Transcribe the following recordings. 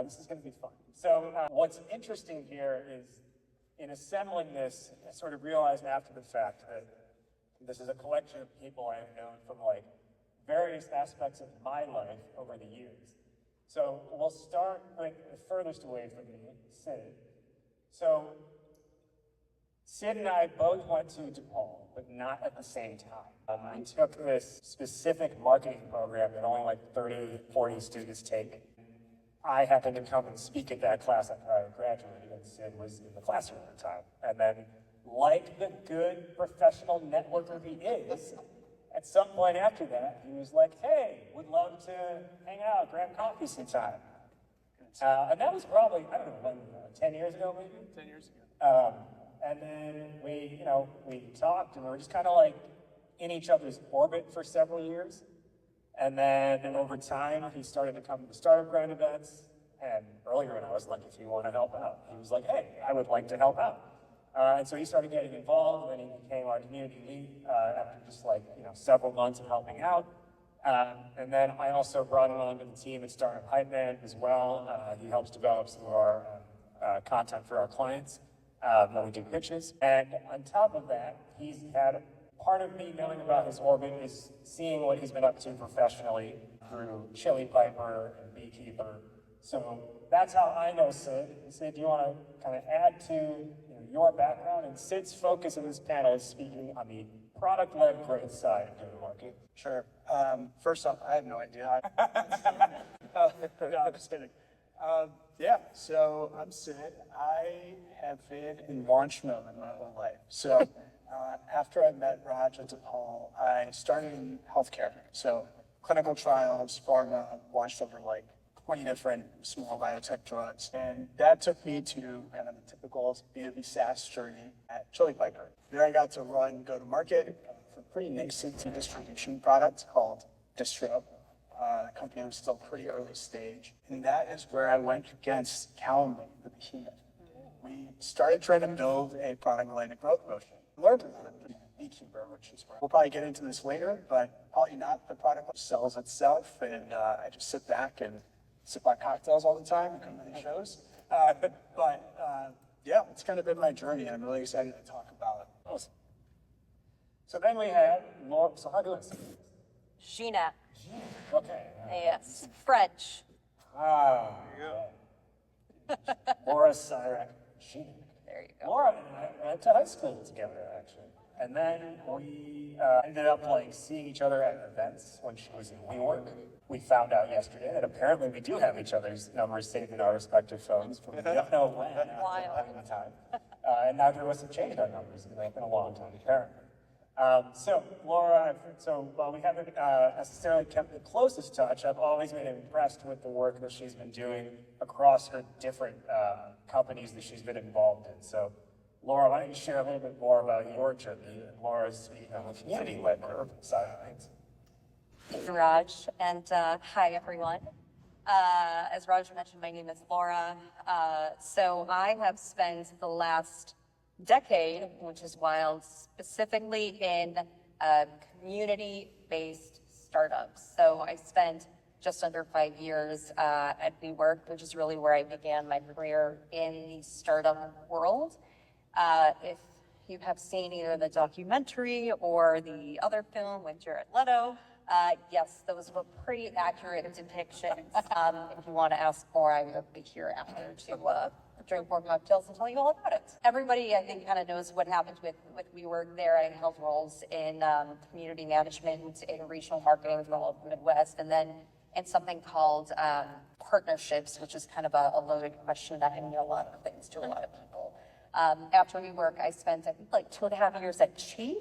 This is going to be fun. So what's interesting here is in assembling this, I sort of realized after the fact that this is a collection of people I have known from like various aspects of my life over the years. So we'll start with the furthest away from me, Sid. So Sid and I both went to DePaul, but not at the same time. We took this specific marketing program that only like 30, 40 students take. I happened to come and speak at that class after I graduated, and Sid was in the classroom at the time. And then, like the good professional networker he is, at some point after that, he was like, hey, would love to hang out, grab coffee sometime. And that was probably, I don't know, when, 10 years ago maybe? 10 years ago. And then we talked and we were just kind of like in each other's orbit for several years. And then over time, he started to come to startup grind events. And earlier when I was like, if you want to help out, he was like, hey, I would like to help out. And so he started getting involved, and then he became our community lead after just like, several months of helping out. And then I also brought him onto the team at Startup Khaitan as well. He helps develop some of our content for our clients when we do pitches. And on top of that, he's had part of me knowing about his orbit is seeing what he's been up to professionally through Shelly Piper and Beekeeper. So that's how I know Sid. Sid, do you want to kind of add to your background? And Sid's focus in this panel is speaking on the product-led growth side of go-to-market. Sure. First off, I have no idea. No, I'm just kidding. Yeah, so I'm Sid. I have been in launch mode my whole life. So after I met Raj at DePaul, I started in healthcare. So clinical trials, pharma, launched over like 20 different small biotech drugs. And that took me to kind of the typical B2B SaaS journey at Shelly Piper. There I got to run go-to-market for a pretty nascent distribution product called Distro. The company was still pretty early stage. And that is where I went against Calendly, the behemoth. We started trying to build a product-related growth motion. Learned about it, Beekeeper, which is where we'll probably get into this later, but probably not the product sells itself. And I just sit back and sip on cocktails all the time and come to these shows. Yeah, it's kind of been my journey, and I'm really excited to talk about it. Awesome. So then we have Laura. So how do I say it? Gina. Okay. Yes. French. Laura Syrek. Gina. There you go. Laura and I went to high school together, actually. And then we ended up like seeing each other at events when she was in New York. We found out yesterday that apparently we do have each other's numbers saved in our respective phones from we don't know when at the time. And neither of us have changed our numbers. It's been a long time, apparently. So Laura, while we haven't necessarily kept the closest touch, I've always been impressed with the work that she's been doing across her different companies that she's been involved in. So Laura, why don't you share a little bit more about your journey and Laura's community-led growth side of things? Thank you, Raj, and hi, everyone. As Raj mentioned, my name is Laura. So I have spent the last decade, which is wild, specifically in community-based startups. So I spent just under 5 years at WeWork, which is really where I began my career in the startup world. If you have seen either the documentary or the other film with Jared Leto, yes, those were pretty accurate depictions. If you want to ask more, I will be here after to drink more cocktails and tell you all about it. Everybody, I think, kind of knows what happened with WeWork there. I held roles in community management, in regional marketing for all of the Midwest, and then in something called partnerships, which is kind of a loaded question that can mean a lot of things to a lot of people. After WeWork, I spent, I think, like 2.5 years at Chief,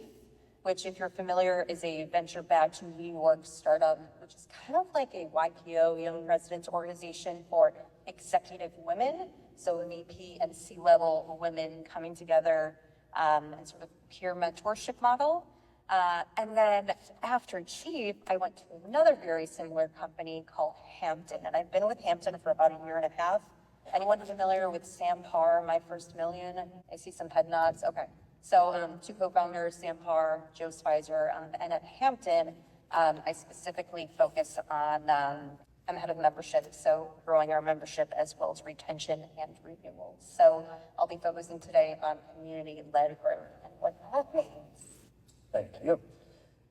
which, if you're familiar, is a venture-backed New York startup, which is kind of like a YPO, Young Presidents Organization for executive women. So VP and C-level women coming together and sort of peer mentorship model. And then after Chief, I went to another very similar company called Hampton. And I've been with Hampton for about 1.5 years. Anyone familiar with Sam Parr, My First Million? I see some head nods. Okay. So two co-founders, Sam Parr, Joe Spicer, and at Hampton, I specifically focus on I'm head of membership, so growing our membership as well as retention and renewals. So I'll be focusing today on community-led growth and what that means. Thank you.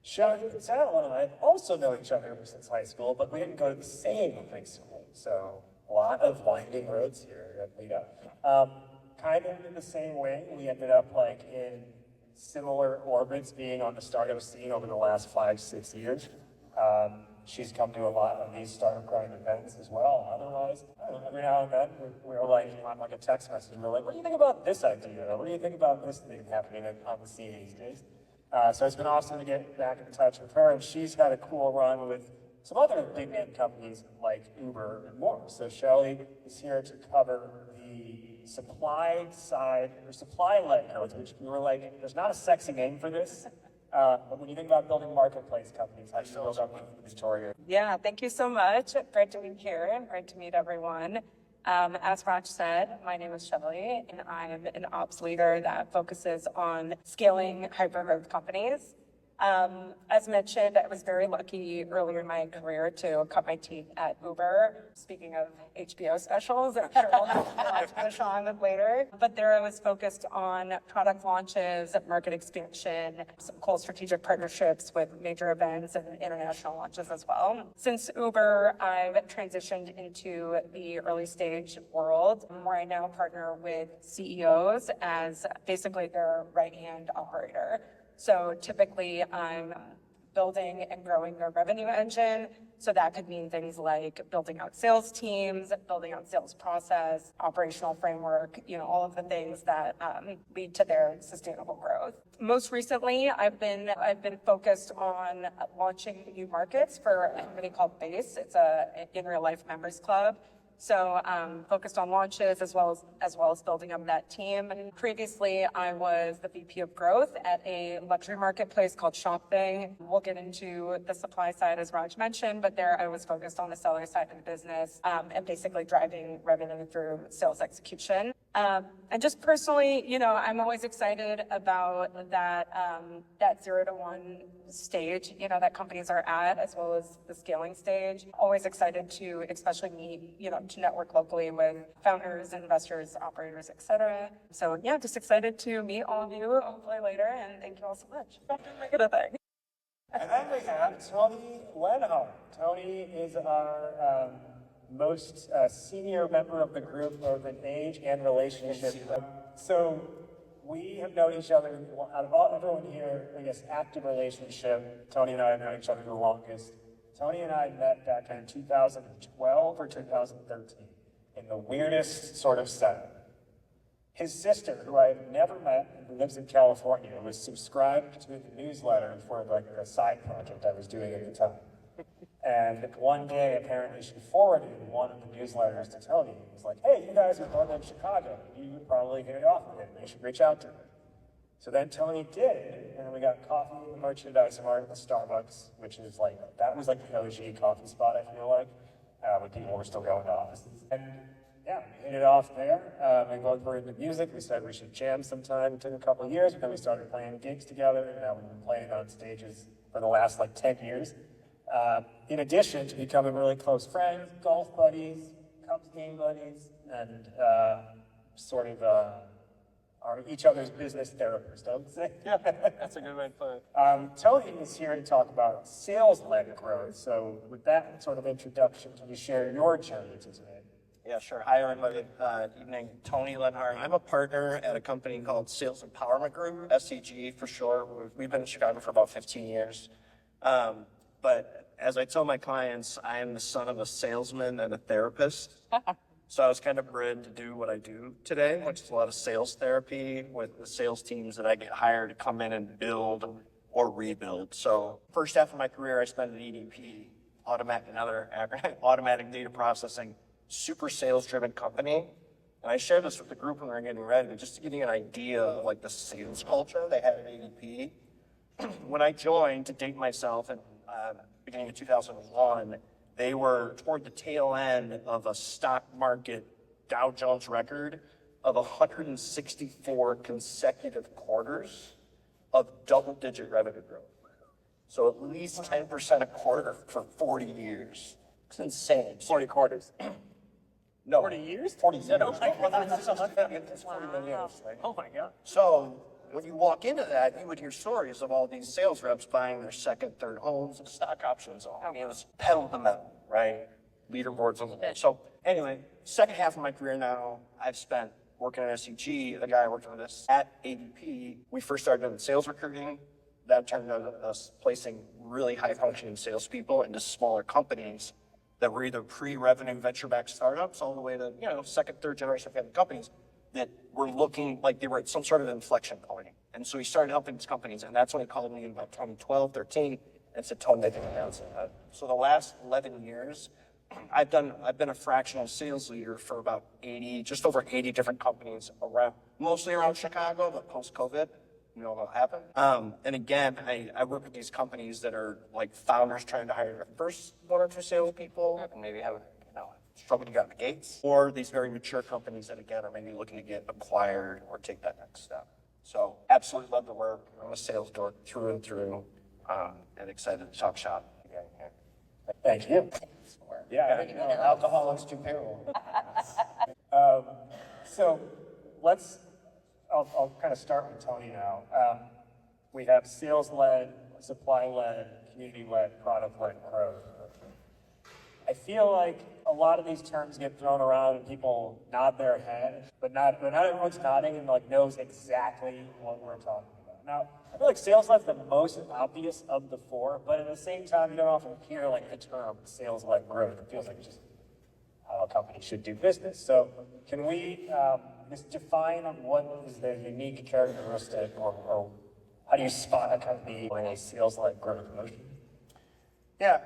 Shelly, Patel and I also know each other ever since high school, but we didn't go to the same high school. So a lot of winding roads here that lead up. Kind of in the same way, we ended up like in similar orbits, being on the startup scene over the last 5-6 years. She's come to a lot of these startup grind events as well. Otherwise, I don't know, every now and then we're like on like a text message. We're like, what do you think about this idea? Or what do you think about this thing happening on the scene these days? So it's been awesome to get back in touch with her, and she's had a cool run with some other big name companies like Uber and more. So Shelly is here to cover the supply side or supply-led nodes, which we were like, there's not a sexy name for this. But when you think about building marketplace companies, how do you build up with Victoria? Yeah, thank you so much. Great to be here and great to meet everyone. As Raj said, my name is Shelly, and I'm an ops leader that focuses on scaling hyper-growth companies. As mentioned, I was very lucky earlier in my career to cut my teeth at Uber. Speaking of HBO specials, I'm sure we'll have a lot to finish on with later. But there I was focused on product launches, market expansion, some cool strategic partnerships with major events and international launches as well. Since Uber, I've transitioned into the early stage world where I now partner with CEOs as basically their right-hand operator. So typically I'm building and growing their revenue engine. So that could mean things like building out sales teams, building out sales process, operational framework, all of the things that lead to their sustainable growth. Most recently, I've been focused on launching new markets for a company called Base. It's an in real life members club. So focused on launches as well as building up that team. Previously, I was the VP of growth at a luxury marketplace called Shopthing. We'll get into the supply side as Raj mentioned, but there I was focused on the seller side of the business and basically driving revenue through sales execution. And just personally, I'm always excited about that 0 to 1 stage, that companies are at, as well as the scaling stage. Always excited to especially meet, to network locally with founders, investors, operators, etc. So yeah, just excited to meet all of you hopefully later, and thank you all so much. Make it a thing. And then we have Tony Lenhart. Tony is our most senior member of the group, both in age and relationship. So we have known each other, out of everyone here, I guess, active relationship. Tony and I have known each other the longest. Tony and I met back in 2012 or 2013 in the weirdest sort of setup. His sister, who I've never met, who lives in California, was subscribed to the newsletter for like a side project I was doing at the time. And one day, apparently, she forwarded one of the newsletters to Tony. He was like, hey, you guys are going to Chicago. You would probably hit it off with him. You should reach out to him. So then Tony did, and then we got coffee and merchandise art at the Starbucks, which is like, that was like the OG coffee spot, I feel like, when people were still going to offices. And yeah, we hit it off there. We both were into music. We said we should jam sometime. It took a couple of years, but then we started playing gigs together, and now we've been playing on stages for the last like 10 years. In addition to becoming really close friends, golf buddies, Cubs game buddies, and sort of are each other's business therapists, I would say. Yeah, that's a good way to put it. Tony is here to talk about sales-led growth. So with that sort of introduction, can you share your journey to today? Yeah, sure. Hi, everybody. Evening. Tony Lenhart. I'm a partner at a company called Sales Empowerment Group, SCG for short. We've been in Chicago for about 15 years. But as I tell my clients, I am the son of a salesman and a therapist. So I was kind of bred to do what I do today, which is a lot of sales therapy with the sales teams that I get hired to come in and build or rebuild. So first half of my career, I spent at EDP, automatic data processing, super sales-driven company. And I shared this with the group when we were getting ready, just to give you an idea of like the sales culture they had at EDP. When I joined, to date myself, in beginning of 2001, they were toward the tail end of a stock market Dow Jones record of 164 consecutive quarters of double-digit revenue growth. So at least 10% a quarter for 40 years. It's insane. 40 quarters. No. 40 years? 40 years. Oh my God. So when you walk into that, you would hear stories of all these sales reps buying their second, third homes and stock options. I mean, it was pedal to the metal, right? Leaderboards on the wall. So anyway, second half of my career now, I've spent working at SCG. The guy I worked with us at ADP, we first started doing sales recruiting. That turned into us placing really high functioning salespeople into smaller companies that were either pre-revenue venture-backed startups all the way to, second, third generation family companies that were looking like they were at some sort of inflection point. And so he started helping these companies, and that's when he called me in about 2012, 13, and said, Tony, they didn't announce it. So the last 11 years, I've been a fractional sales leader for about just over 80 different companies mostly around Chicago, but post-COVID. You know what happened. And again, I work with these companies that are like founders trying to hire their first one or two salespeople and maybe have struggle to get out the gates, or these very mature companies that again are maybe looking to get acquired or take that next step. So absolutely love the work. I'm a sales dork through and through, and excited to talk shop again here. Thank you. Yeah, Alcoholics do payroll. So I'll kind of start with Tony now. We have sales-led, supply-led, community-led, product-led growth. I feel like a lot of these terms get thrown around and people nod their head, but not everyone's nodding and knows exactly what we're talking about. Now, I feel like sales-led is the most obvious of the four, but at the same time, you don't often hear the term sales-led growth. It feels like it's just how a company should do business. So can we just define what is their unique characteristic, or how do you spot a company in a sales-led growth motion? Yeah,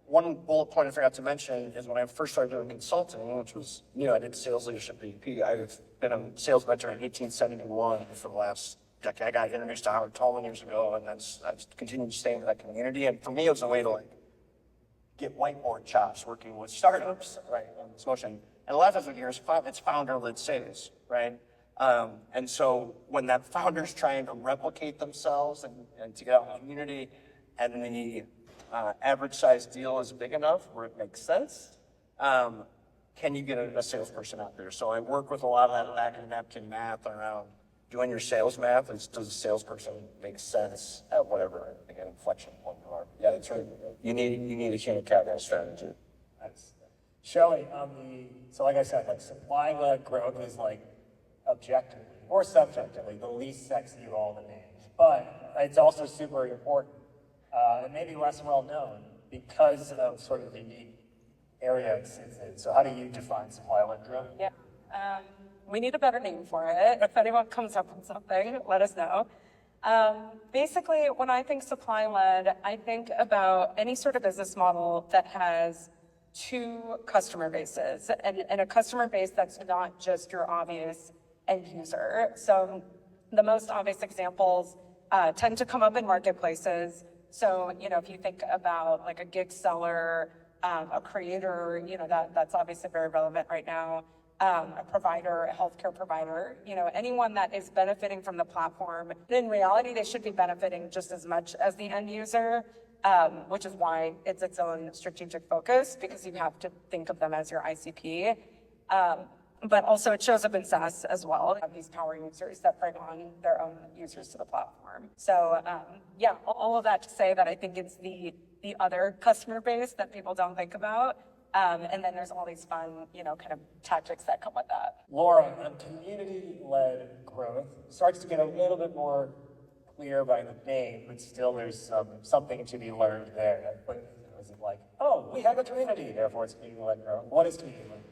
one bullet point I forgot to mention is when I first started doing consulting, which was, I did sales leadership at BP. I've been a sales mentor in 1871 for the last decade. I got introduced to Howard Tallman years ago, and I've continued to stay in that community. And for me, it was a way to get whiteboard chops working with startups, right, on this motion. And a lot of times we hear it's founder-led sales, right? And so when that founder's trying to replicate themselves and to get out in the community, and the average size deal is big enough where it makes sense, can you get a salesperson out there? So I work with a lot of that back of the napkin math around doing your sales math. Does a salesperson make sense at whatever, again, inflection point you are? Yeah, that's right. You need a human capital strategy. Nice. Shelly, so like I said, supply-led growth is objectively or subjectively the least sexy of all the names, but it's also super important and maybe less well known because of sort of the unique area it sits in. So how do you define supply-led growth? Yeah, we need a better name for it. If anyone comes up with something, let us know. Basically, when I think supply-led, I think about any sort of business model that has two customer bases, and a customer base that's not just your obvious end user. So the most obvious examples tend to come up in marketplaces. So, if you think about a gig seller, a creator, that's obviously very relevant right now, a provider, a healthcare provider, anyone that is benefiting from the platform. In reality, they should be benefiting just as much as the end user, which is why it's its own strategic focus, because you have to think of them as your ICP. But also it shows up in SaaS as well. You have these power users that bring on their own users to the platform. So yeah, all of that to say that I think it's the other customer base that people don't think about. And then there's all these fun, kind of tactics that come with that. Laura, on community-led growth, starts to get a little bit more clear by the name, but still there's something to be learned there. But is it we have a community, therefore it's community-led growth? What is community-led growth?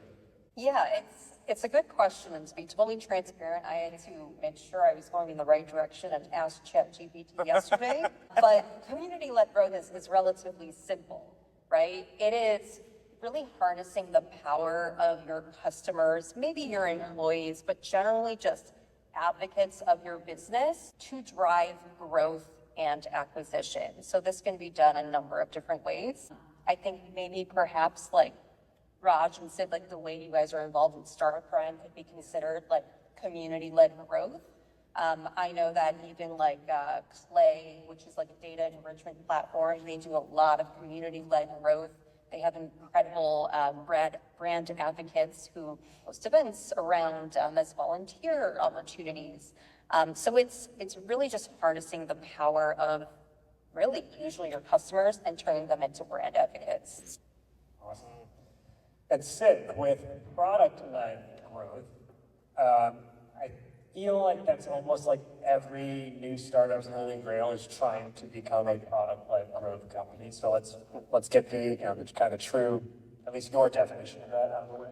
Yeah, it's a good question, and to be totally transparent, I had to make sure I was going in the right direction and asked ChatGPT yesterday. But community-led growth is relatively simple, right? It is really harnessing the power of your customers, maybe your employees, but generally just advocates of your business to drive growth and acquisition. So this can be done a number of different ways. I think maybe perhaps Raj and Sid, the way you guys are involved in Startup Grind could be considered community-led growth. I know that even like Clay, which is like a data enrichment platform, they do a lot of community-led growth. They have incredible brand advocates who host events around as volunteer opportunities. So it's really just harnessing the power of really usually your customers and turning them into brand advocates. Awesome. And Sid, with product-led growth, I feel like that's almost like every new startup's holy grail is trying to become a product-led growth company. So let's get the the kind of true, at least your definition of that out of the way.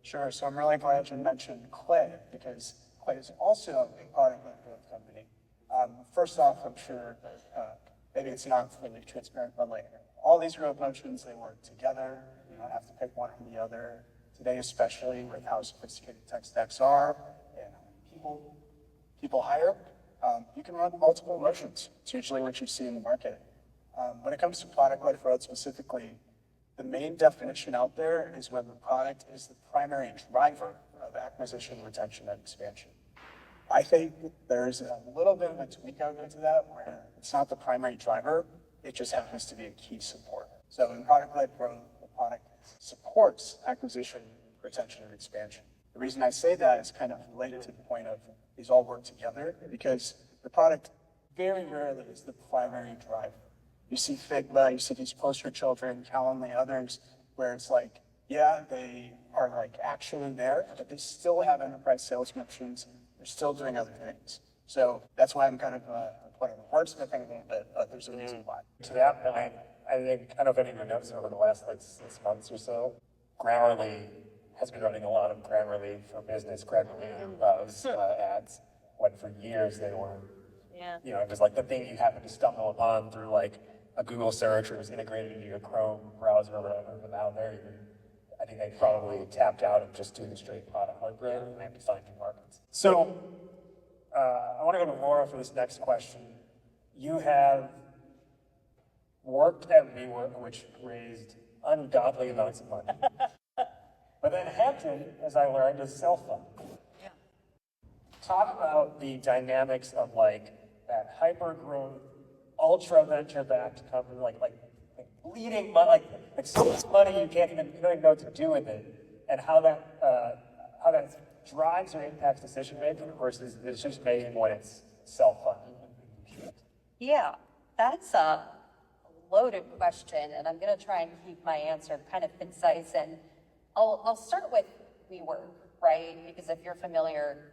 Sure. So I'm really glad you mentioned Clay, because Clay is also a product-led growth company. First off, I'm sure maybe it's not fully transparent, but like all these growth motions, they work together. You don't have to pick one or the other. Today, especially with how sophisticated tech stacks are and people hire, you can run multiple motions. It's usually what you see in the market. When it comes to product-led growth specifically, the main definition out there is when the product is the primary driver of acquisition, retention, and expansion. I think there's a little bit of a tweak out into that where it's not the primary driver, it just happens to be a key support. So in product-led growth, the product supports acquisition, retention, and expansion. The reason I say that is kind of related to the point of these all work together, because the product very rarely is the primary driver. You see Figma, you see these poster children, Calendly, others, where it's like, yeah, they are like actually there, but they still have enterprise sales motions. They're still doing other things. So that's why I'm kind of putting wordsmithing a little bit, but there's a reason why. To that point, I think, I don't know if anyone knows over the last like 6 months or so, Grammarly has been running a lot of Grammarly for Business, Grammarly and Buzz ads, when for years they were, it was like the thing you happened to stumble upon through like a Google search or was integrated into your Chrome browser or whatever, but now I think they probably tapped out of just doing straight product like growth and they have to find new markets. So I want to go to Laura for this next question. You have worked at WeWork, which raised ungodly amounts of money. But then Hampton, as I learned, is self-funded. Yeah. Talk about the dynamics of like that hyper-growth, ultra-venture-backed company, like bleeding money, like so much money you don't even know what to do with it, and how that drives or impacts decision making versus decision making when it's self-funded. Yeah, that's a loaded question, and I'm going to try and keep my answer kind of concise. And I'll start with WeWork, right? Because if you're familiar,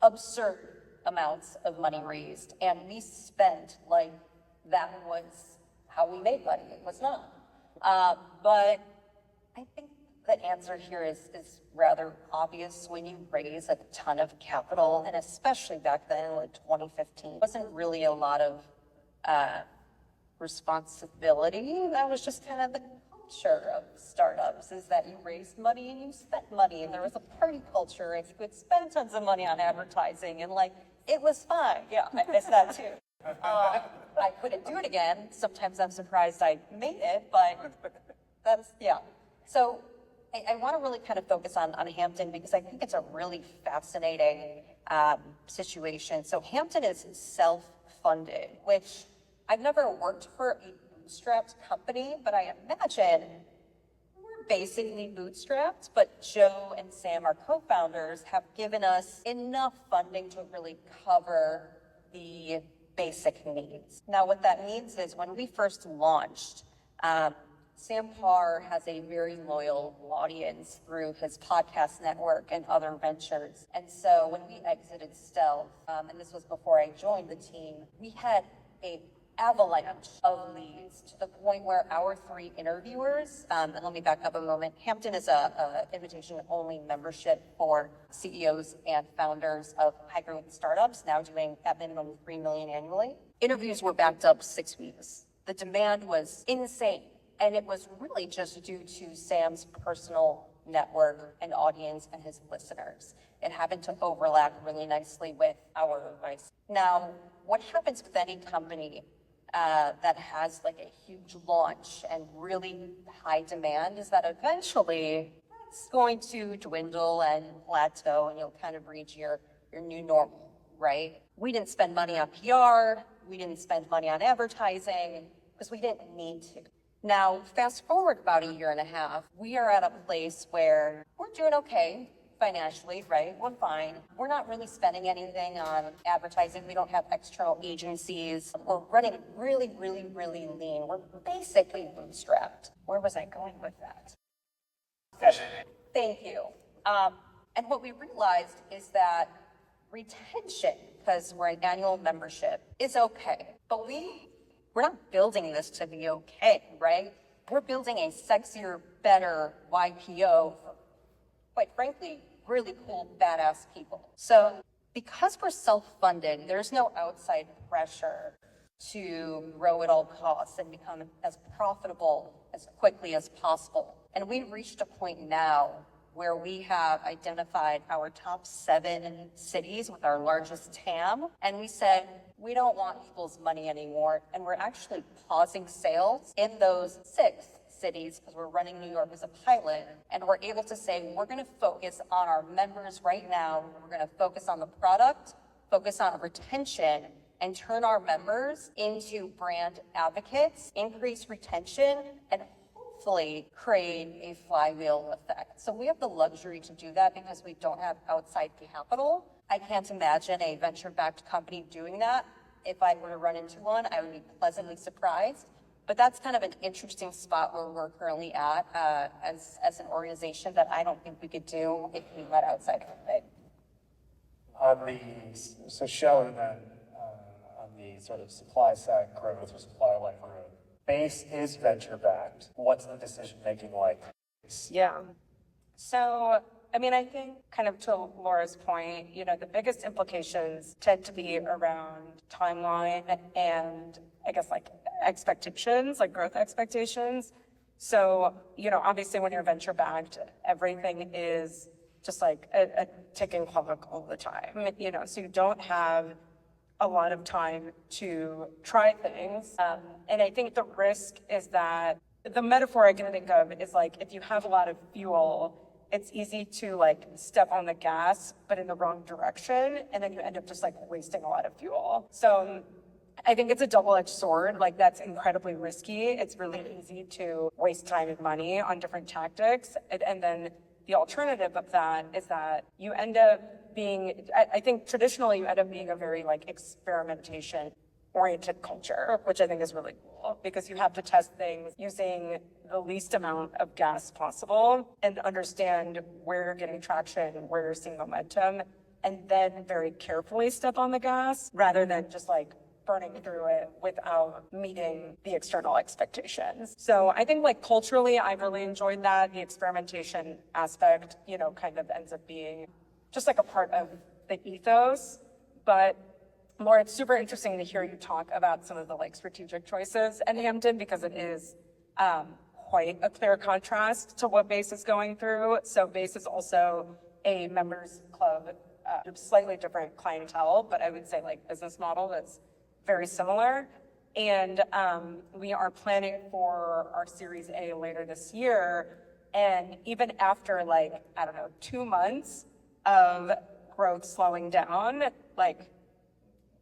absurd amounts of money raised, and we spent like that was how we made money. It was not. But I think the answer here is rather obvious. When you raise a ton of capital, and especially back then, like 2015, wasn't really a lot of responsibility. That was just kind of the culture of startups, is that you raised money and you spent money, and there was a party culture, and you could spend tons of money on advertising, and like, it was fine. Yeah, I miss that too. I couldn't do it again. Sometimes I'm surprised I made it, but that's, yeah. So I want to really kind of focus on Hampton because I think it's a really fascinating situation. So Hampton is self-funded, which I've never worked for a bootstrapped company, but I imagine we're basically bootstrapped, but Joe and Sam, our co-founders, have given us enough funding to really cover the basic needs. Now, what that means is when we first launched, Sam Parr has a very loyal audience through his podcast network and other ventures. And so when we exited Stealth, and this was before I joined the team, we had a avalanche of leads to the point where our 3 interviewers, and let me back up a moment. Hampton is a invitation-only membership for CEOs and founders of high-growth startups, now doing at minimum $3 million annually. Interviews were backed up 6 weeks. The demand was insane, and it was really just due to Sam's personal network and audience and his listeners. It happened to overlap really nicely with our advice. Now, what happens with any company that has like a huge launch and really high demand is that eventually it's going to dwindle and plateau, and you'll kind of reach your new normal, right? We didn't spend money on PR, we didn't spend money on advertising, because we didn't need to. Now, fast forward about a year and a half, we are at a place where we're doing okay financially, right? We're fine. We're not really spending anything on advertising. We don't have external agencies. We're running really, really, really lean. We're basically bootstrapped. Where was I going with that? Thank you. And what we realized is that retention, because we're an annual membership, is okay. But we're not building this to be okay, right? We're building a sexier, better YPO for, quite frankly, really cool, badass people. So because we're self-funded, there's no outside pressure to grow at all costs and become as profitable as quickly as possible. And we've reached a point now where we have identified our top 7 cities with our largest TAM. And we said, we don't want people's money anymore. And we're actually pausing sales in those 6 cities because we're running New York as a pilot. And we're able to say, we're going to focus on our members right now. We're going to focus on the product, focus on retention, and turn our members into brand advocates, increase retention, and hopefully create a flywheel effect. So we have the luxury to do that because we don't have outside capital. I can't imagine a venture-backed company doing that. If I were to run into one, I would be pleasantly surprised. But that's kind of an interesting spot where we're currently at as an organization that I don't think we could do if we let outside funding. So Shelly, then, on the sort of supply side growth or supply line growth, Base is venture backed. What's the decision making like? Yeah. So, I mean, I think kind of to Laura's point, the biggest implications tend to be around timeline and I guess like expectations, like growth expectations. So, obviously when you're venture backed, everything is just like a ticking clock all the time, so you don't have a lot of time to try things. And I think the risk is that the metaphor I can think of is like, if you have a lot of fuel, it's easy to like step on the gas, but in the wrong direction. And then you end up just like wasting a lot of fuel. So I think it's a double-edged sword. Like that's incredibly risky. It's really easy to waste time and money on different tactics. And then the alternative of that is that you end up being, I think traditionally you end up being a very like experimentation oriented culture, which I think is really cool because you have to test things using the least amount of gas possible and understand where you're getting traction, where you're seeing momentum, and then very carefully step on the gas rather than just like burning through it without meeting the external expectations. So I think like culturally, I really enjoyed that. The experimentation aspect, kind of ends up being just like a part of the ethos. But Laura, it's super interesting to hear you talk about some of the like strategic choices at Hampton because it is quite a clear contrast to what Base is going through. So Base is also a members club, slightly different clientele, but I would say like business model that's very similar. And we are planning for our Series A later this year. And even after 2 months of growth slowing down,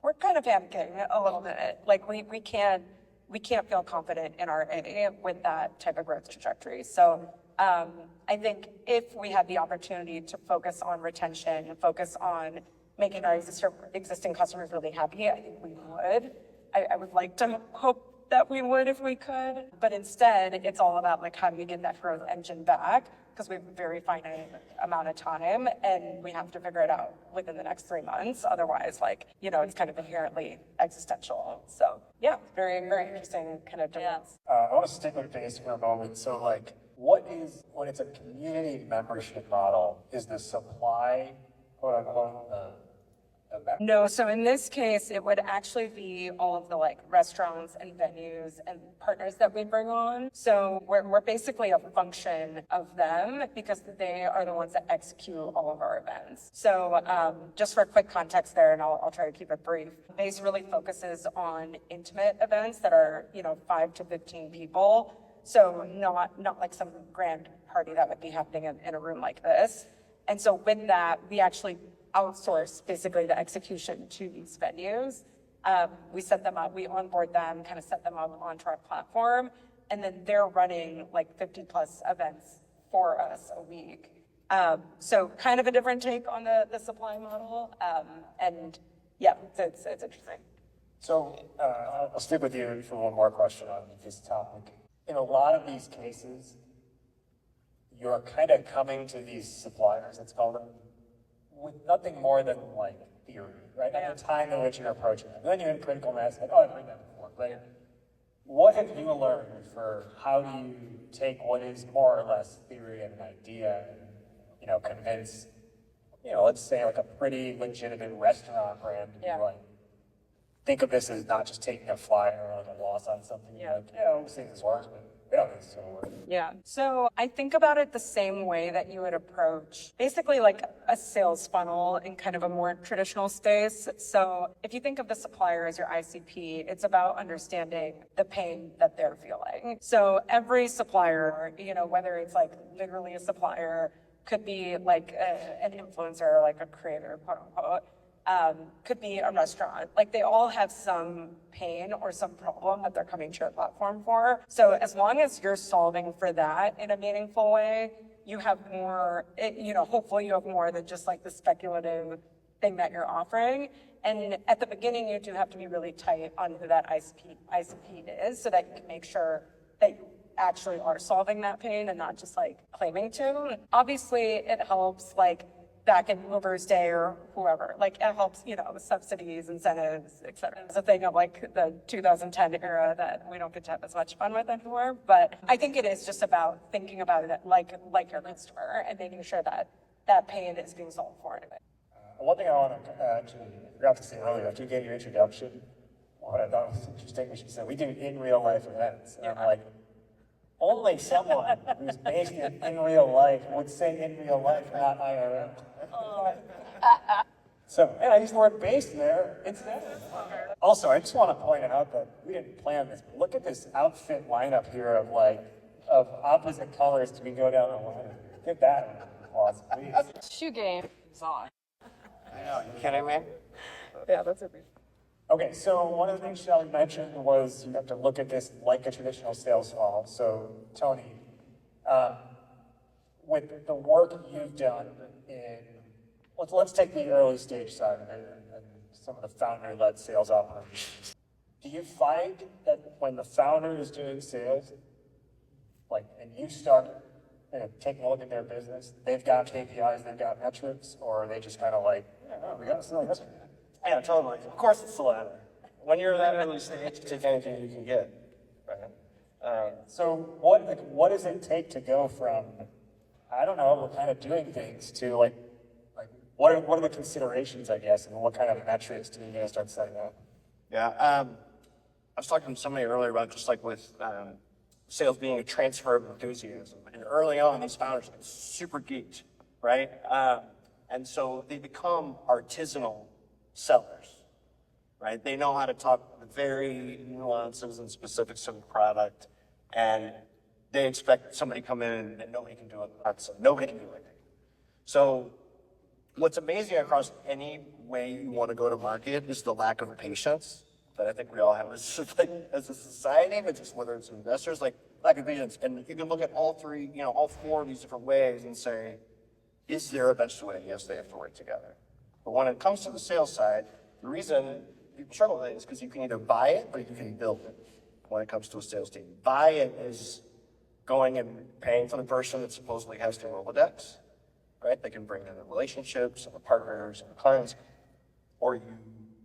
we're kind of panicking a little bit. We can't feel confident in our A with that type of growth trajectory. So I think if we had the opportunity to focus on retention, focus on making our existing customers really happy, I think we would. I would like to hope that we would if we could, but instead it's all about how do we get that growth engine back because we have a very finite amount of time and we have to figure it out within the next 3 months. Otherwise, it's kind of inherently existential. So yeah, very, very interesting kind of difference. I want to stick with Base for a moment. So what is, when it's a community membership model, is the supply, quote unquote, No, so in this case, it would actually be all of the restaurants and venues and partners that we bring on. So we're basically a function of them because they are the ones that execute all of our events. So just for quick context there, and I'll try to keep it brief, Base really focuses on intimate events that are 5 to 15 people. So not like some grand party that would be happening in a room like this. And so with that, we actually outsource basically the execution to these venues. We set them up, we onboard them, kind of set them up onto our platform, and then they're running like 50 plus events for us a week. So kind of a different take on the supply model. And yeah, it's interesting. So I'll stick with you for one more question on this topic. In a lot of these cases, you're kind of coming to these suppliers, let's call them, with nothing more than like theory, right? At the time in which you're approaching them. Then you're in critical mass, like, oh, I've heard that before. But what have you learned for how do you take what is more or less theory and an idea and, convince, let's say like a pretty legitimate restaurant brand to be like, think of this as not just taking a flyer or like a loss on something. You're like, we think this works, but we don't think this is going to work. Yeah. So I think about it the same way that you would approach basically like a sales funnel in kind of a more traditional space. So if you think of the supplier as your ICP, it's about understanding the pain that they're feeling. So every supplier, whether it's like literally a supplier, could be like an influencer, like a creator, quote unquote. Could be a restaurant. Like they all have some pain or some problem that they're coming to your platform for. So as long as you're solving for that in a meaningful way, you have more, hopefully you have more than just like the speculative thing that you're offering. And at the beginning, you do have to be really tight on who that ICP is so that you can make sure that you actually are solving that pain and not just like claiming to. Obviously, it helps like back in Uber's day or whoever, like it helps, with subsidies, incentives, et cetera. It's a thing of like the 2010 era that we don't get to have as much fun with anymore. But I think it is just about thinking about it like your customer and making sure that that pain is being solved for it. One thing I want to actually forgot to say earlier, after you gave your introduction, what I thought was interesting was you said we do in real life events. And I'm like, only someone who's based in real life would say in real life, not IRL. So, and I used the word based there incidentally. Also, I just want to point out that we didn't plan this, but look at this outfit lineup here of opposite colors as we go down the line. Give that an applause, please. Shoe game is on. I know, you kidding me? Yeah, that's it. Okay, so one of the things Shelly mentioned was you have to look at this like a traditional sales funnel. So, Tony, with the work you've done in, let's take the early stage side of it and some of the founder-led sales operations. Do you find that when the founder is doing sales, and you start taking a look at their business, they've got KPIs, they've got metrics, or are they just kind of like, we got to sell this? Yeah, totally. Of course it's the latter. When you're that early stage, take anything you can get, right? So what does it take to go from, I don't know, we're kind of doing things to what are the considerations, I guess, and what kind of metrics do you guys start setting up? Yeah, I was talking to somebody earlier about just like with sales being a transfer of enthusiasm. And early on, these founders get super geeked, right? And so they become artisanal sellers, right? They know how to talk the very nuances and specifics of the product, and they expect somebody to come in and nobody can do it. So nobody can do anything. So what's amazing across any way you want to go to market is the lack of patience that I think we all have as a society, but just whether it's investors, like lack of patience. And you can look at all three, all four of these different ways and say, is there a best way? Yes, they have to work together. But when it comes to the sales side, the reason people struggle with it is because you can either buy it or you can build it when it comes to a sales team. Buy it is going and paying for the person that supposedly has their Rolodex, right? They can bring in the relationships and the partners and the clients, or you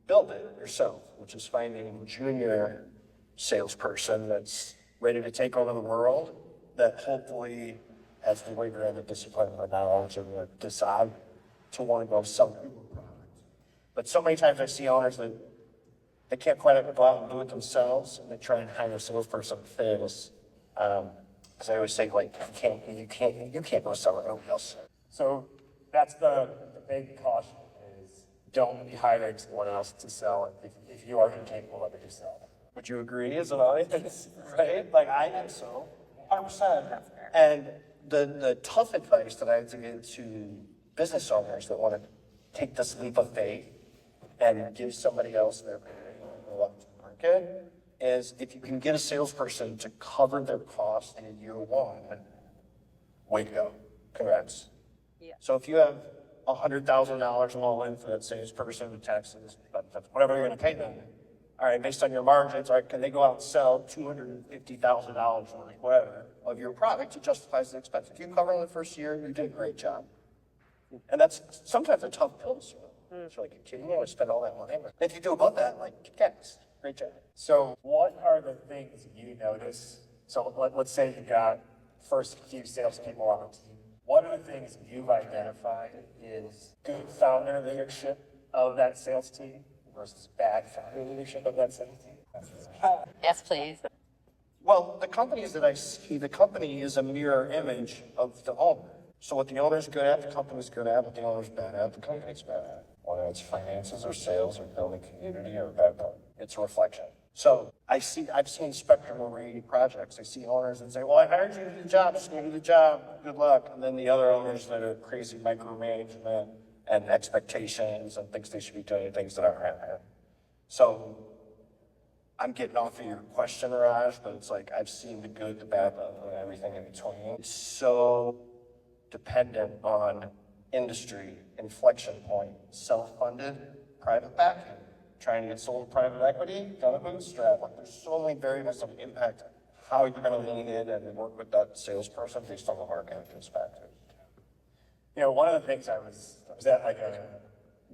build it yourself, which is finding a junior salesperson that's ready to take over the world, that hopefully has the rigor and the discipline and the knowledge and the desire to want to go sell a product. But so many times I see owners that they can't quite go out and do it themselves, and they try and hire a salesperson that fails. Because I always say, you can't go sell it, nobody else. So that's the big caution is don't be hiring someone else to sell it if you are incapable of it yourself. Would you agree as an audience, right? I think so, 100%. And the tough advice that I have to give to business owners that want to take this leap of faith and give somebody else their market is if you can get a salesperson to cover their costs in year one, way to go. Congrats. Yeah. So if you have $100,000 all in for that salesperson, the taxes, whatever you're going to pay them, all right, based on your margins, all right, can they go out and sell $250,000 or whatever of your product to justify the expense? If you cover in the first year, you did a great job. And that's sometimes a tough pill to swallow. It's like, you kidding me? I spend all that money. If you do about that, like, yes, great job. So what are the things you notice? So let's say you got first few salespeople on the team. What are the things you've identified is good founder leadership of that sales team versus bad founder leadership of that sales team? Yes, please. Well, the companies that I see, the company is a mirror image of the owner. So what the owner's good at, the company's good at. What the owner's bad at, the company's bad at. Whether it's finances or sales or building community or bad part, it's a reflection. So I've seen spectrum over 80 projects. I see owners that say, well, I hired you to do the job, just go do the job, good luck. And then the other owners that are crazy micromanagement and expectations and thinks they should be doing things that aren't happening. So I'm getting off of your question, Raj, but it's like I've seen the good, the bad, and everything in between. It's so dependent on industry, inflection point, self-funded, private backing, trying to get sold private equity, got a bootstrap. Like, there's so many variables that impact how you're going to lean in and work with that salesperson based on the market perspective. You know, one of the things I was at like a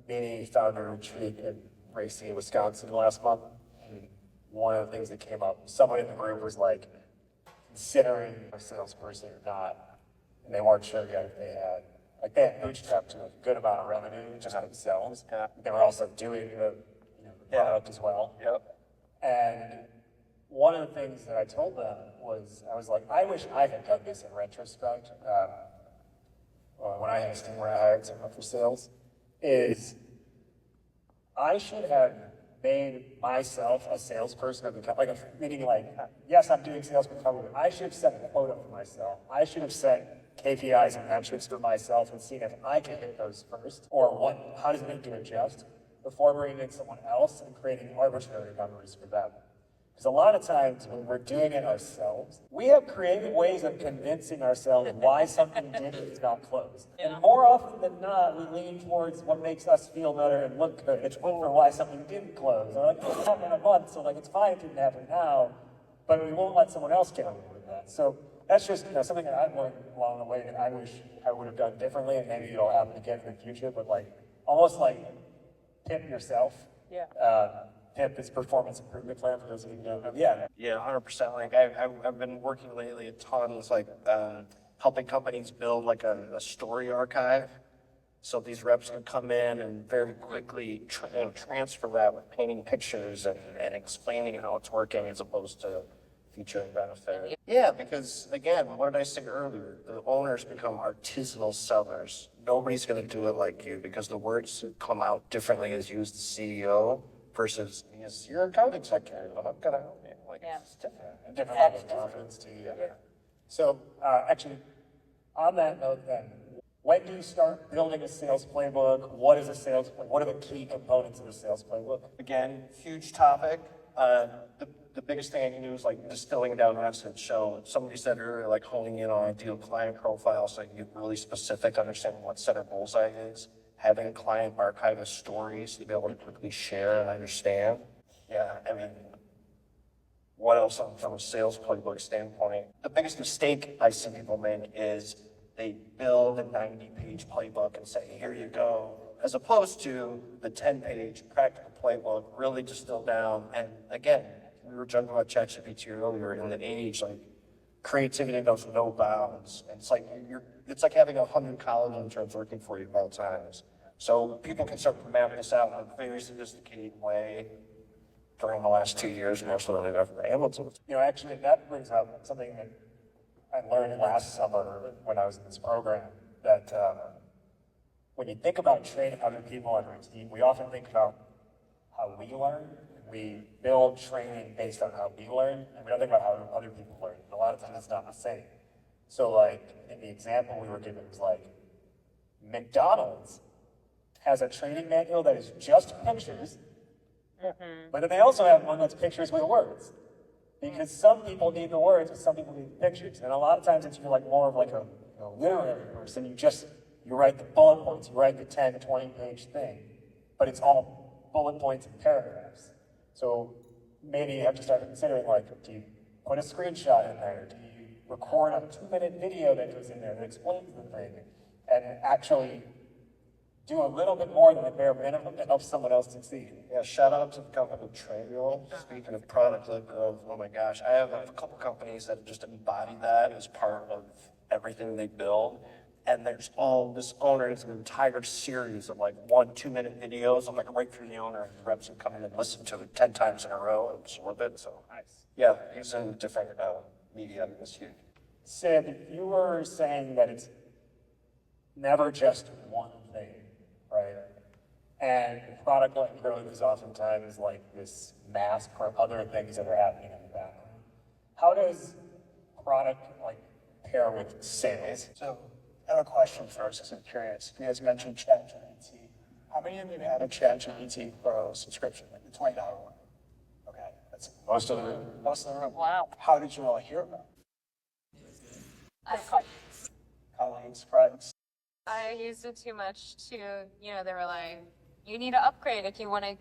mini founder retreat in Racine, Wisconsin last month. And one of the things that came up, someone in the group was like considering a salesperson or not, and they weren't sure yet if they had bootstrapped to a good amount of revenue just themselves. Yeah. They were also doing the product as well. Yep. And one of the things that I told them was, I was like, I wish I had done this in retrospect. When I had a team where I hired someone for sales, is I should have made myself a salesperson of the company, meaning like, yes, I'm doing sales for the company. I should have set a quota for myself. I should have set KPIs and metrics for myself and seen if I can hit those first, or how does it make you adjust before bringing in someone else and creating arbitrary numbers for them. Because a lot of times when we're doing it ourselves, we have creative ways of convincing ourselves why something did not close. And more often than not, we lean towards what makes us feel better and look good. It's over why something didn't close. Or like, it happened in a month, so like it's fine if it didn't happen now, but we won't let someone else get away with that. So that's just something that I've learned along the way that I wish I would have done differently, and maybe it'll happen again in the future, but like almost like pimp yourself. Yeah. PIP is performance improvement plan for those of you who don't know. Yeah. Yeah, 100%. Like I've been working lately a ton with like helping companies build like a story archive. So these reps can come in and very quickly transfer that with painting pictures and explaining how it's working as opposed to feature and benefit. Yeah, because again, what did I say earlier? The owners become artisanal sellers. Nobody's going to do it like you because the words come out differently as you as the CEO versus me as your account executive. I'm going to help you. Like, it's different. Different level of confidence too. Yeah. So actually, on that note then, when do you start building a sales playbook? What is a sales playbook? What are the key components of a sales playbook? Again, huge topic. The biggest thing I can do is like distilling down message. So somebody said earlier, like honing in on ideal client profile so you can get really specific, understanding what set of bullseye is, having a client archive of stories to be able to quickly share and understand. Yeah, I mean, what else from a sales playbook standpoint? The biggest mistake I see people make is they build a 90-page playbook and say, here you go, as opposed to the 10-page practical playbook, really distilled down. And again, we were joking about ChatGPT earlier in the age, like creativity knows no bounds. And it's like having 100 college interns working for you at all times. So people can start to map this out in a very sophisticated way during the last 2 years, more so than they've ever been able to. You know, actually, that brings up something that I learned last summer when I was in this program, that when you think about training other people on your team, we often think about how we learn. We build training based on how we learn, and we don't think about how other people learn. A lot of times it's not the same. So like, in the example we were given was like, McDonald's has a training manual that is just pictures, but then they also have one that's pictures with words. Because some people need the words, and some people need the pictures. And a lot of times, if you're like more of like a literary person, you write the bullet points, you write the 10, 20-page thing, but it's all bullet points and paragraphs. So maybe you have to start considering, like, do you put a screenshot in there? Do you record a 2-minute video that goes in there that explains the thing? And actually do a little bit more than the bare minimum to help someone else succeed. Yeah, shout out to the company Trail. Speaking of product-led growth, oh my gosh, I have a couple companies that just embody that as part of everything they build. And there's all this owner, it's an entire series of like 1-2-minute videos. I'm like right through the owner, and the reps would come in and listen to it 10 times in a row and absorb it. So Nice. yeah, using different media is huge. Sid, you were saying that it's never just one thing, right? And product-led growth is oftentimes like this mask for other things that are happening in the background. How does product like pair with sales? So I have a question first, because I'm curious. You guys mentioned ChatGPT. How many of you had a ChatGPT Pro subscription, like the $20 one? Okay, that's Most of the room. most of the room. Wow. How did you all hear about it? Colleagues, friends? I used it too much to, they were like, you need to upgrade if you want to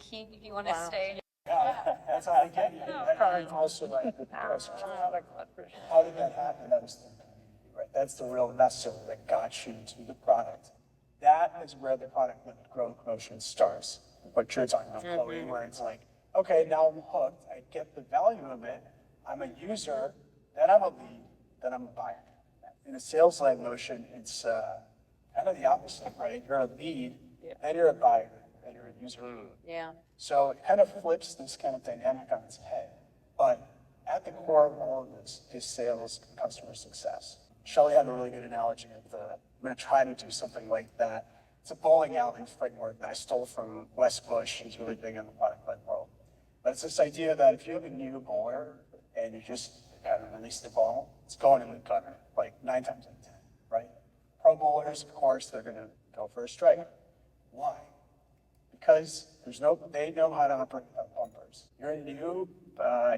stay. Yeah, that's how I get you. I also like the question. How did that happen? That was the right. That's the real vessel that got you to the product. That is where the product-led growth motion starts. What you're talking about, Chloe, where it's like, okay, now I'm hooked. I get the value of it. I'm a user. Then I'm a lead. Then I'm a buyer. In a sales-led motion, it's kind of the opposite, right? You're a lead, then you're a buyer, then you're a user. Yeah. So it kind of flips this kind of dynamic on its head. But at the core of all of this is sales and customer success. Shelly had a really good analogy of I'm going to try to do something like that. It's a bowling alley framework that I stole from Wes Bush. He's really big in the product-led world. But it's this idea that if you have a new bowler and you just kind of release the ball, it's going in the gutter, like 9 times out of 10, right? Pro bowlers, of course, they're going to go for a strike. Why? Because they know how to operate without bumpers. You're a new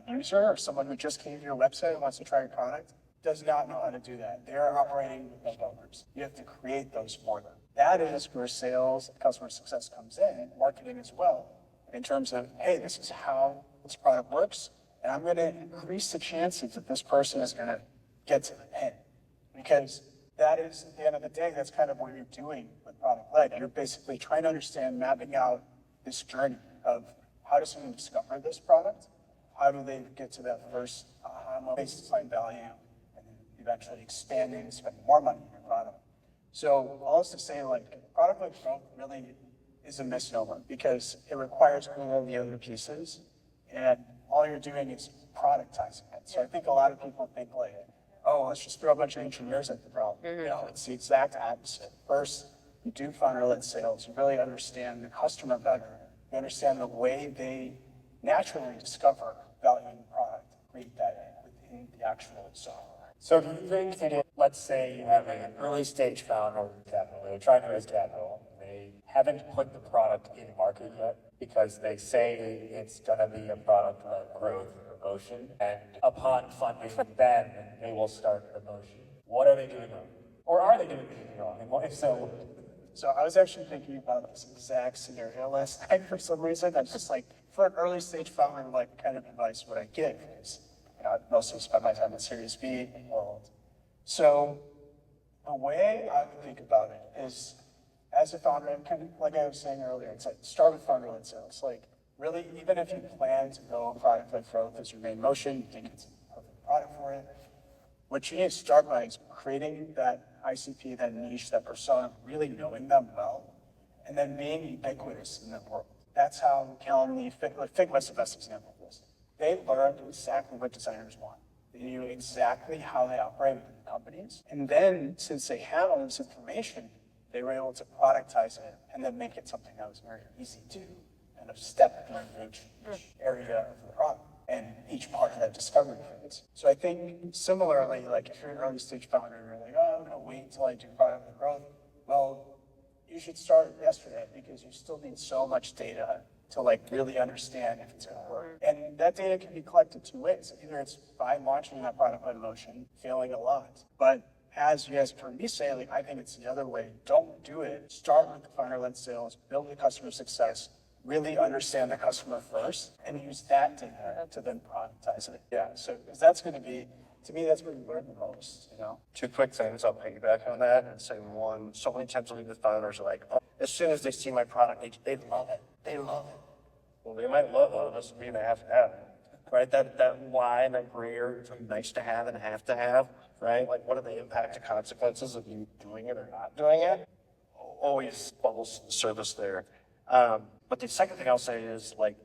user or someone who just came to your website and wants to try your product, does not know how to do that. They're operating with no bumpers. You have to create those for them. That is where sales and customer success comes in, marketing as well, in terms of, hey, this is how this product works, and I'm going to increase the chances that this person is going to get to the end. Because that is, at the end of the day, that's kind of what you're doing with product-led. You're basically trying to understand, mapping out this journey of how does someone discover this product? How do they get to that first baseline value, and then eventually expanding and spending more money on your product? So all this to say, like, product-led growth really is a misnomer because it requires all the other pieces, and all you're doing is productizing it. So I think a lot of people think like, oh, let's just throw a bunch of engineers at the problem. It's the exact opposite. First, you do founder-led sales. You really understand the customer better. You understand the way they naturally discover value in the product, create that within the actual software. So if you think that let's say you have an early stage founder with capital, they're trying to raise capital, they haven't put the product in market yet because they say it's gonna be a product-led growth motion, and upon funding, then they will start the motion. What are they doing wrong? Or are they doing anything wrong? And if so, I was actually thinking about this exact scenario last night for some reason. I was just like, for an early stage founder, like kind of advice what I give is, I mostly spend my time in Series B world. So the way I would think about it is, as a founder, and kind of like I was saying earlier, it's like start with founder-led sales. Like really, even if you plan to go product-led growth as your main motion, you think it's a perfect product for it, what you need to start by is creating that ICP, that niche, that persona, really knowing them well, and then being ubiquitous in that world. That's how Calendly, Figma's the best example of this. They learned exactly what designers want. They knew exactly how they operate within companies. And then, since they had all this information, they were able to productize it and then make it something that was very easy to kind of step in each area of the product and each part of that discovery phase. So I think similarly, like if you're an early stage founder and you're like, oh, I'm gonna wait until I do product growth. Well, you should start yesterday because you still need so much data to like really understand if it's going to work. And that data can be collected two ways. Either it's by launching that product by motion, failing a lot. But as you guys have heard me say, like, I think it's the other way. Don't do it. Start with the founder-led sales, build the customer success, really understand the customer first, and use that data to then productize it. Yeah, so 'cause that's going to be, to me, that's where you learn the most, you know? Two quick things, I'll piggyback on that and say one, so many times the founders are like, oh, as soon as they see my product, they love it. They love it. Well, they might love it, it doesn't mean they have to have it. Right? That why and that gray area between nice to have and have to have, right? Like what are the impact and consequences of you doing it or not doing it? Always bubbles to the surface there. But the second thing I'll say is like,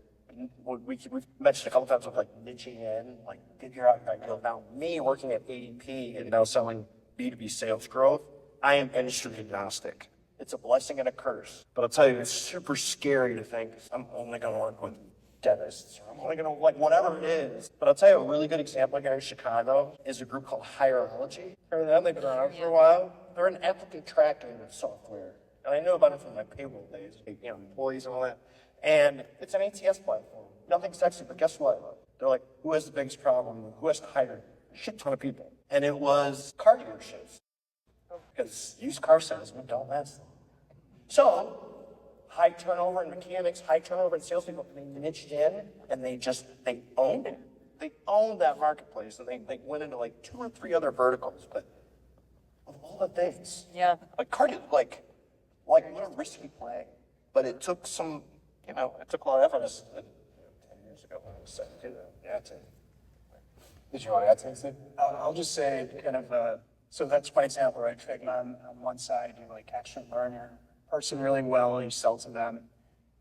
we've mentioned a couple times of like niching in, like figure out, like, you know, now me working at ADP and now selling B2B sales growth, I am industry agnostic. It's a blessing and a curse. But I'll tell you, it's super scary to think I'm only going to work with dentists, or I'm only going to like whatever it is. But I'll tell you a really good example here in Chicago is a group called Hireology. Remember them? They've been around for a while. They're an applicant tracking software. And I knew about it from my payroll days, you know, employees and all that. And it's an ATS platform. Nothing sexy, but guess what? They're like, who has the biggest problem? Who has to hire a shit ton of people? And it was car dealerships. Because used car salesmen don't last long. So, high turnover in mechanics, high turnover in salespeople, they niched in and they owned it. They owned that marketplace and they went into like 2 or 3 other verticals. But of all the things, Yeah. like car, like what a risky play. But it took some, you know, it took a lot of effort. 10 years ago when I was 17. Yeah, 10. Did you want to add something? I'll just say kind of, so that's my example, right? Figma on one side, you like actually learn your person really well, you sell to them.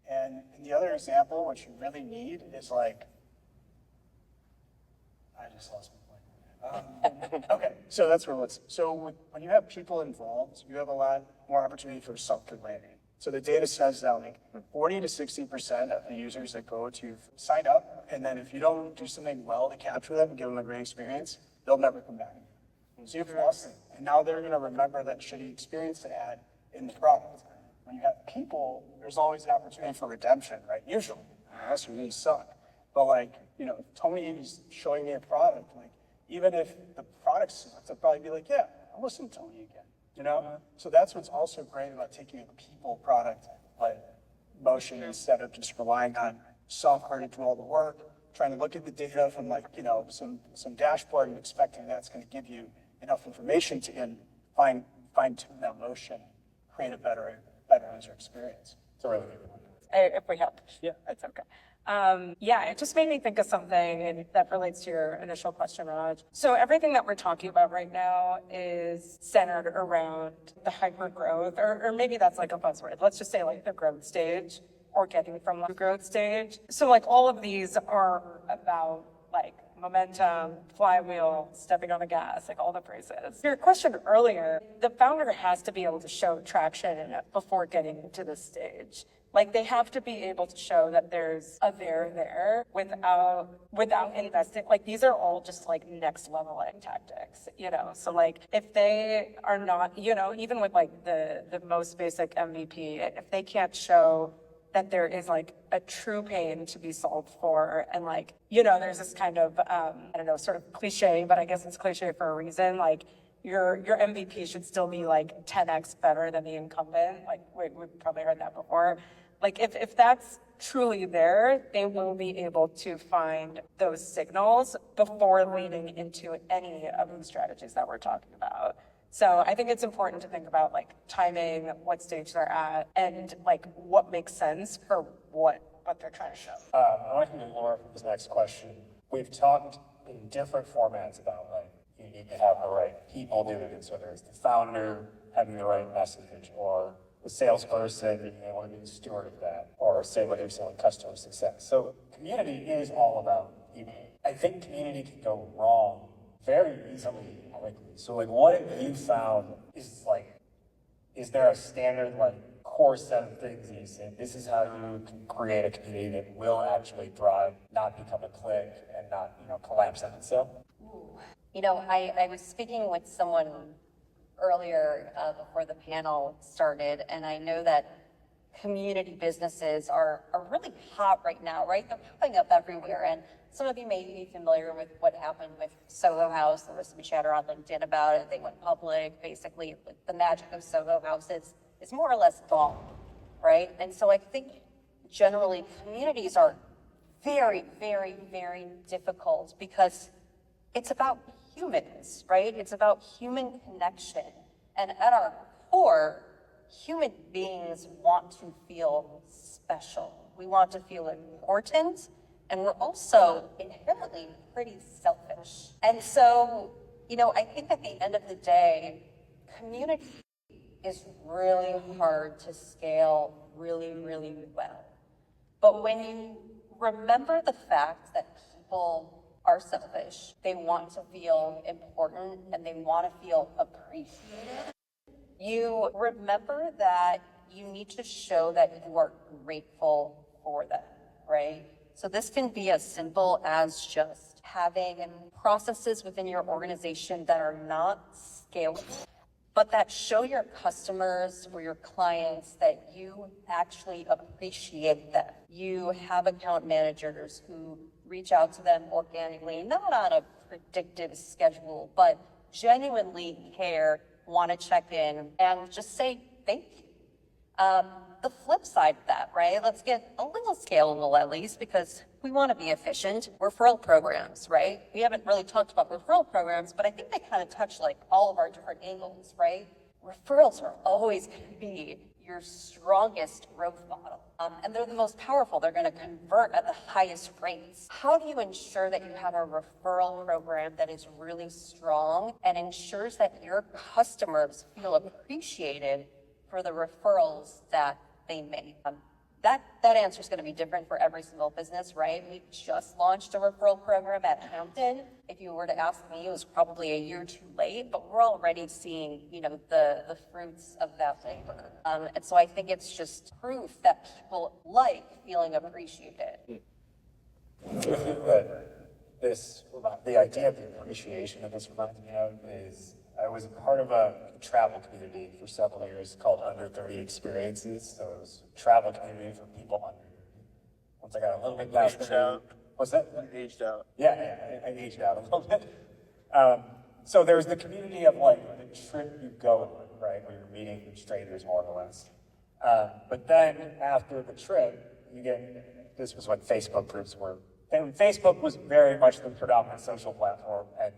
And in the other example, what you really need is like, I just lost my point. Okay, so that's where let's, so when you have people involved, you have a lot more opportunity for soft landing. So the data says that like 40 to 60% of the users that go to sign up, and then if you don't do something well to capture them and give them a great experience, they'll never come back. So you've lost them. And now they're gonna remember that shitty experience they had in the product. When you have people, there's always an opportunity for redemption, right? Usually, unless you really suck. But like, you know, Tony is showing me a product, like even if the product sucks, I'll probably be like, yeah, I'll listen to Tony again. You know? So that's what's also great about taking a people product like motion instead of just relying on software to do all the work, trying to look at the data from like, you know, some dashboard and expecting that's going to give you enough information to fine tune that motion, create a better user experience. It's a really good one. If we help. Yeah. It's okay. Yeah, it just made me think of something that relates to your initial question, Raj. So everything that we're talking about right now is centered around the hyper growth, or maybe that's like a buzzword. Let's just say like the growth stage or getting from the growth stage. So like all of these are about like momentum, flywheel, stepping on the gas, like all the phrases. Your question earlier, the founder has to be able to show traction before getting to this stage. Like they have to be able to show that there's a there without investing. Like these are all just like next leveling tactics, you know? So like if they are not, you know, even with like the most basic MVP, if they can't show that there is like a true pain to be solved for. And like, you know, there's this kind of, I don't know, sort of cliche, but I guess it's cliche for a reason. Like your MVP should still be like 10x better than the incumbent. Like we've probably heard that before. Like if that's truly there, they will be able to find those signals before leaning into any of the strategies that we're talking about. So I think it's important to think about like timing, what stage they're at, and like what makes sense for what they're trying to show. I want to do more for this next question. We've talked in different formats about like you need to have the right people doing it. So there's the founder having the right message, or the salesperson being able to be the steward of that, or say what you're selling customer success. So community is all about people. I think community can go wrong very easily, quickly. So like what have you found is there a standard like core set of things that you say, this is how you can create a community that will actually thrive, not become a clique and not, you know, collapse on itself? You know, I was speaking with someone earlier before the panel started, and I know that community businesses are really hot right now, right? They're popping up everywhere, and some of you may be familiar with what happened with Soho House. There was some chatter on LinkedIn about it. They went public. Basically, the magic of Soho House is more or less gone, right? And so I think generally communities are very, very, very difficult because it's about humans, right? It's about human connection. And at our core, human beings want to feel special. We want to feel important, and we're also inherently pretty selfish. And so, I think at the end of the day, community is really hard to scale really, really well. But when you remember the fact that people are selfish, they want to feel important and they want to feel appreciated, you remember that you need to show that you are grateful for them, right? So this can be as simple as just having processes within your organization that are not scalable, but that show your customers or your clients that you actually appreciate them. You have account managers who reach out to them organically, not on a predictive schedule, but genuinely care, want to check in, and just say thank you. The flip side of that, right? Let's get a little scalable at least, because we want to be efficient. Referral programs, right? We haven't really talked about referral programs, but I think they kind of touch like all of our different angles, right? Referrals are always going to be your strongest growth model. And they're the most powerful. They're going to convert at the highest rates. How do you ensure that you have a referral program that is really strong and ensures that your customers feel appreciated for the referrals that they make? That answer is going to be different for every single business, right? We just launched a referral program at Hampton. If you were to ask me, it was probably a year too late, but we're already seeing, the fruits of that labor. And so I think it's just proof that people like feeling appreciated. The idea of the appreciation that this reminds me of is I was a part of a travel community for several years called Under 30 Experiences. So it was a travel community for people under 30. Once I got a little bit past the what's that? You aged out. Yeah, I aged out a little bit. So there's the community of like the trip you go on, right, where you're meeting strangers more or less. But then after the trip, this was when Facebook groups were, and Facebook was very much the predominant social platform, and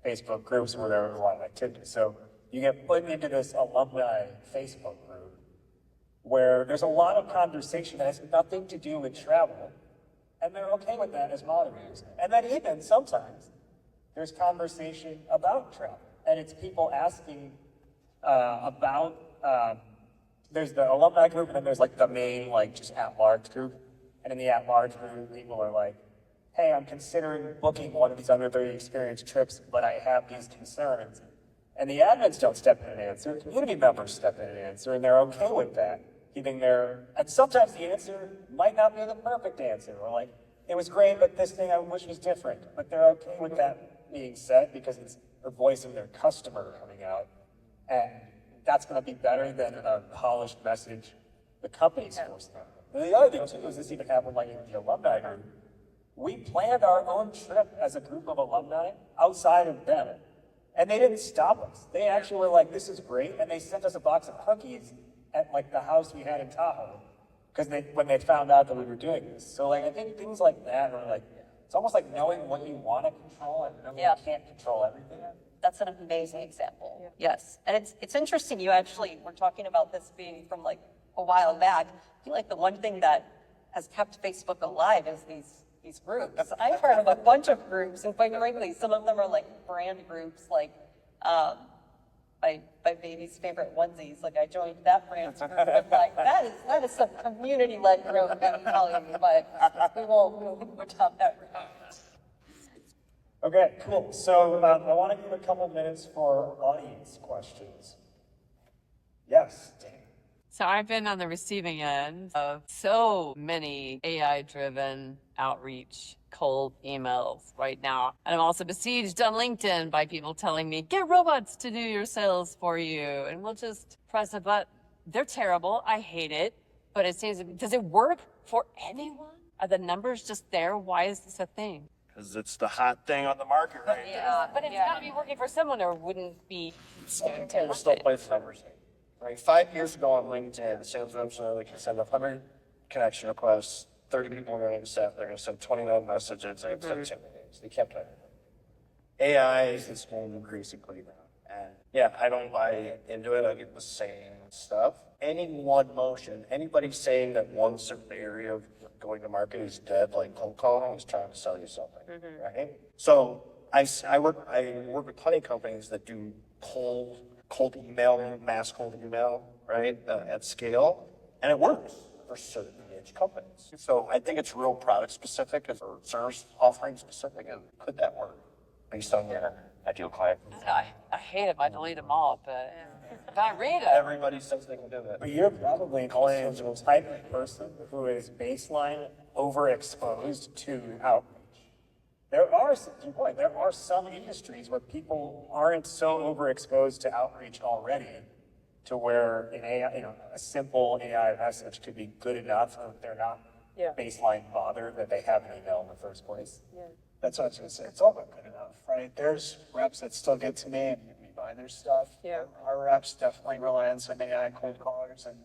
Facebook groups where there was a lot of activity. So you get put into this alumni Facebook group where there's a lot of conversation that has nothing to do with travel, and they're okay with that as moderators. And then even sometimes there's conversation about travel, and it's people asking there's the alumni group, and then there's like the main, like just at-large group. And in the at-large group, people are like, hey, I'm considering booking one of these under 30 experience trips, but I have these concerns. And the admins don't step in and answer, community members step in and answer, and they're okay with that. And sometimes the answer might not be the perfect answer, or like, it was great, but this thing I wish was different. But they're okay with that being said because it's the voice of their customer coming out. And that's gonna be better than a polished message the company's forcing out. And the other thing too is this even happened like in the alumni group. We planned our own trip as a group of alumni outside of them. And they didn't stop us. They actually were like, this is great. And they sent us a box of cookies at like the house we had in Tahoe. Because when they found out that we were doing this. So like, I think things like that are like, it's almost like knowing what you want to control and knowing you can't control everything. That's an amazing example. Yes. And it's interesting. You actually were talking about this being from like a while back. I feel like the one thing that has kept Facebook alive is these groups. I'm part of a bunch of groups, and quite frankly, some of them are like brand groups, like my baby's favorite onesies. Like I joined that brand group, and like that is some community-led growth, I'm telling you. But we won't talk that route. Okay, cool. So I want to give a couple minutes for audience questions. Yes, Dan. So I've been on the receiving end of so many AI-driven outreach cold emails right now. And I'm also besieged on LinkedIn by people telling me, get robots to do your sales for you. And we'll just press a button. They're terrible. I hate it. But it seems, does it work for anyone? Are the numbers just there? Why is this a thing? Because it's the hot thing on the market right now. Yeah, but it's got to be working for someone or wouldn't be We'll still play the numbers. Right, 5 years ago on LinkedIn, sales reps know they can send 100 connection requests, 30 people are going to accept, they're going to send 29 messages, they accept 10 minutes. They kept it. AI is going increasingly now. And yeah, I don't buy into it. I get the same stuff. Any one motion, anybody saying that one certain area of going to market is dead, like cold calling, is trying to sell you something, right? So I work with plenty of companies that do cold email, mass cold email, right, at scale, and it works for certain niche companies. So I think it's real product specific or service offering specific, and could that work based on your ideal client? I hate them. I delete them all, but if I read it. Everybody says they can do that. But you're probably also the type of person who is baseline overexposed to outreach. There are some industries where people aren't so overexposed to outreach already, to where an AI, a simple AI message could be good enough if they're not baseline bothered that they have an email in the first place. That's what I was going to say. It's all but good enough, right? There's reps that still get to me and we buy their stuff. Yeah. Our reps definitely rely on some AI cold callers and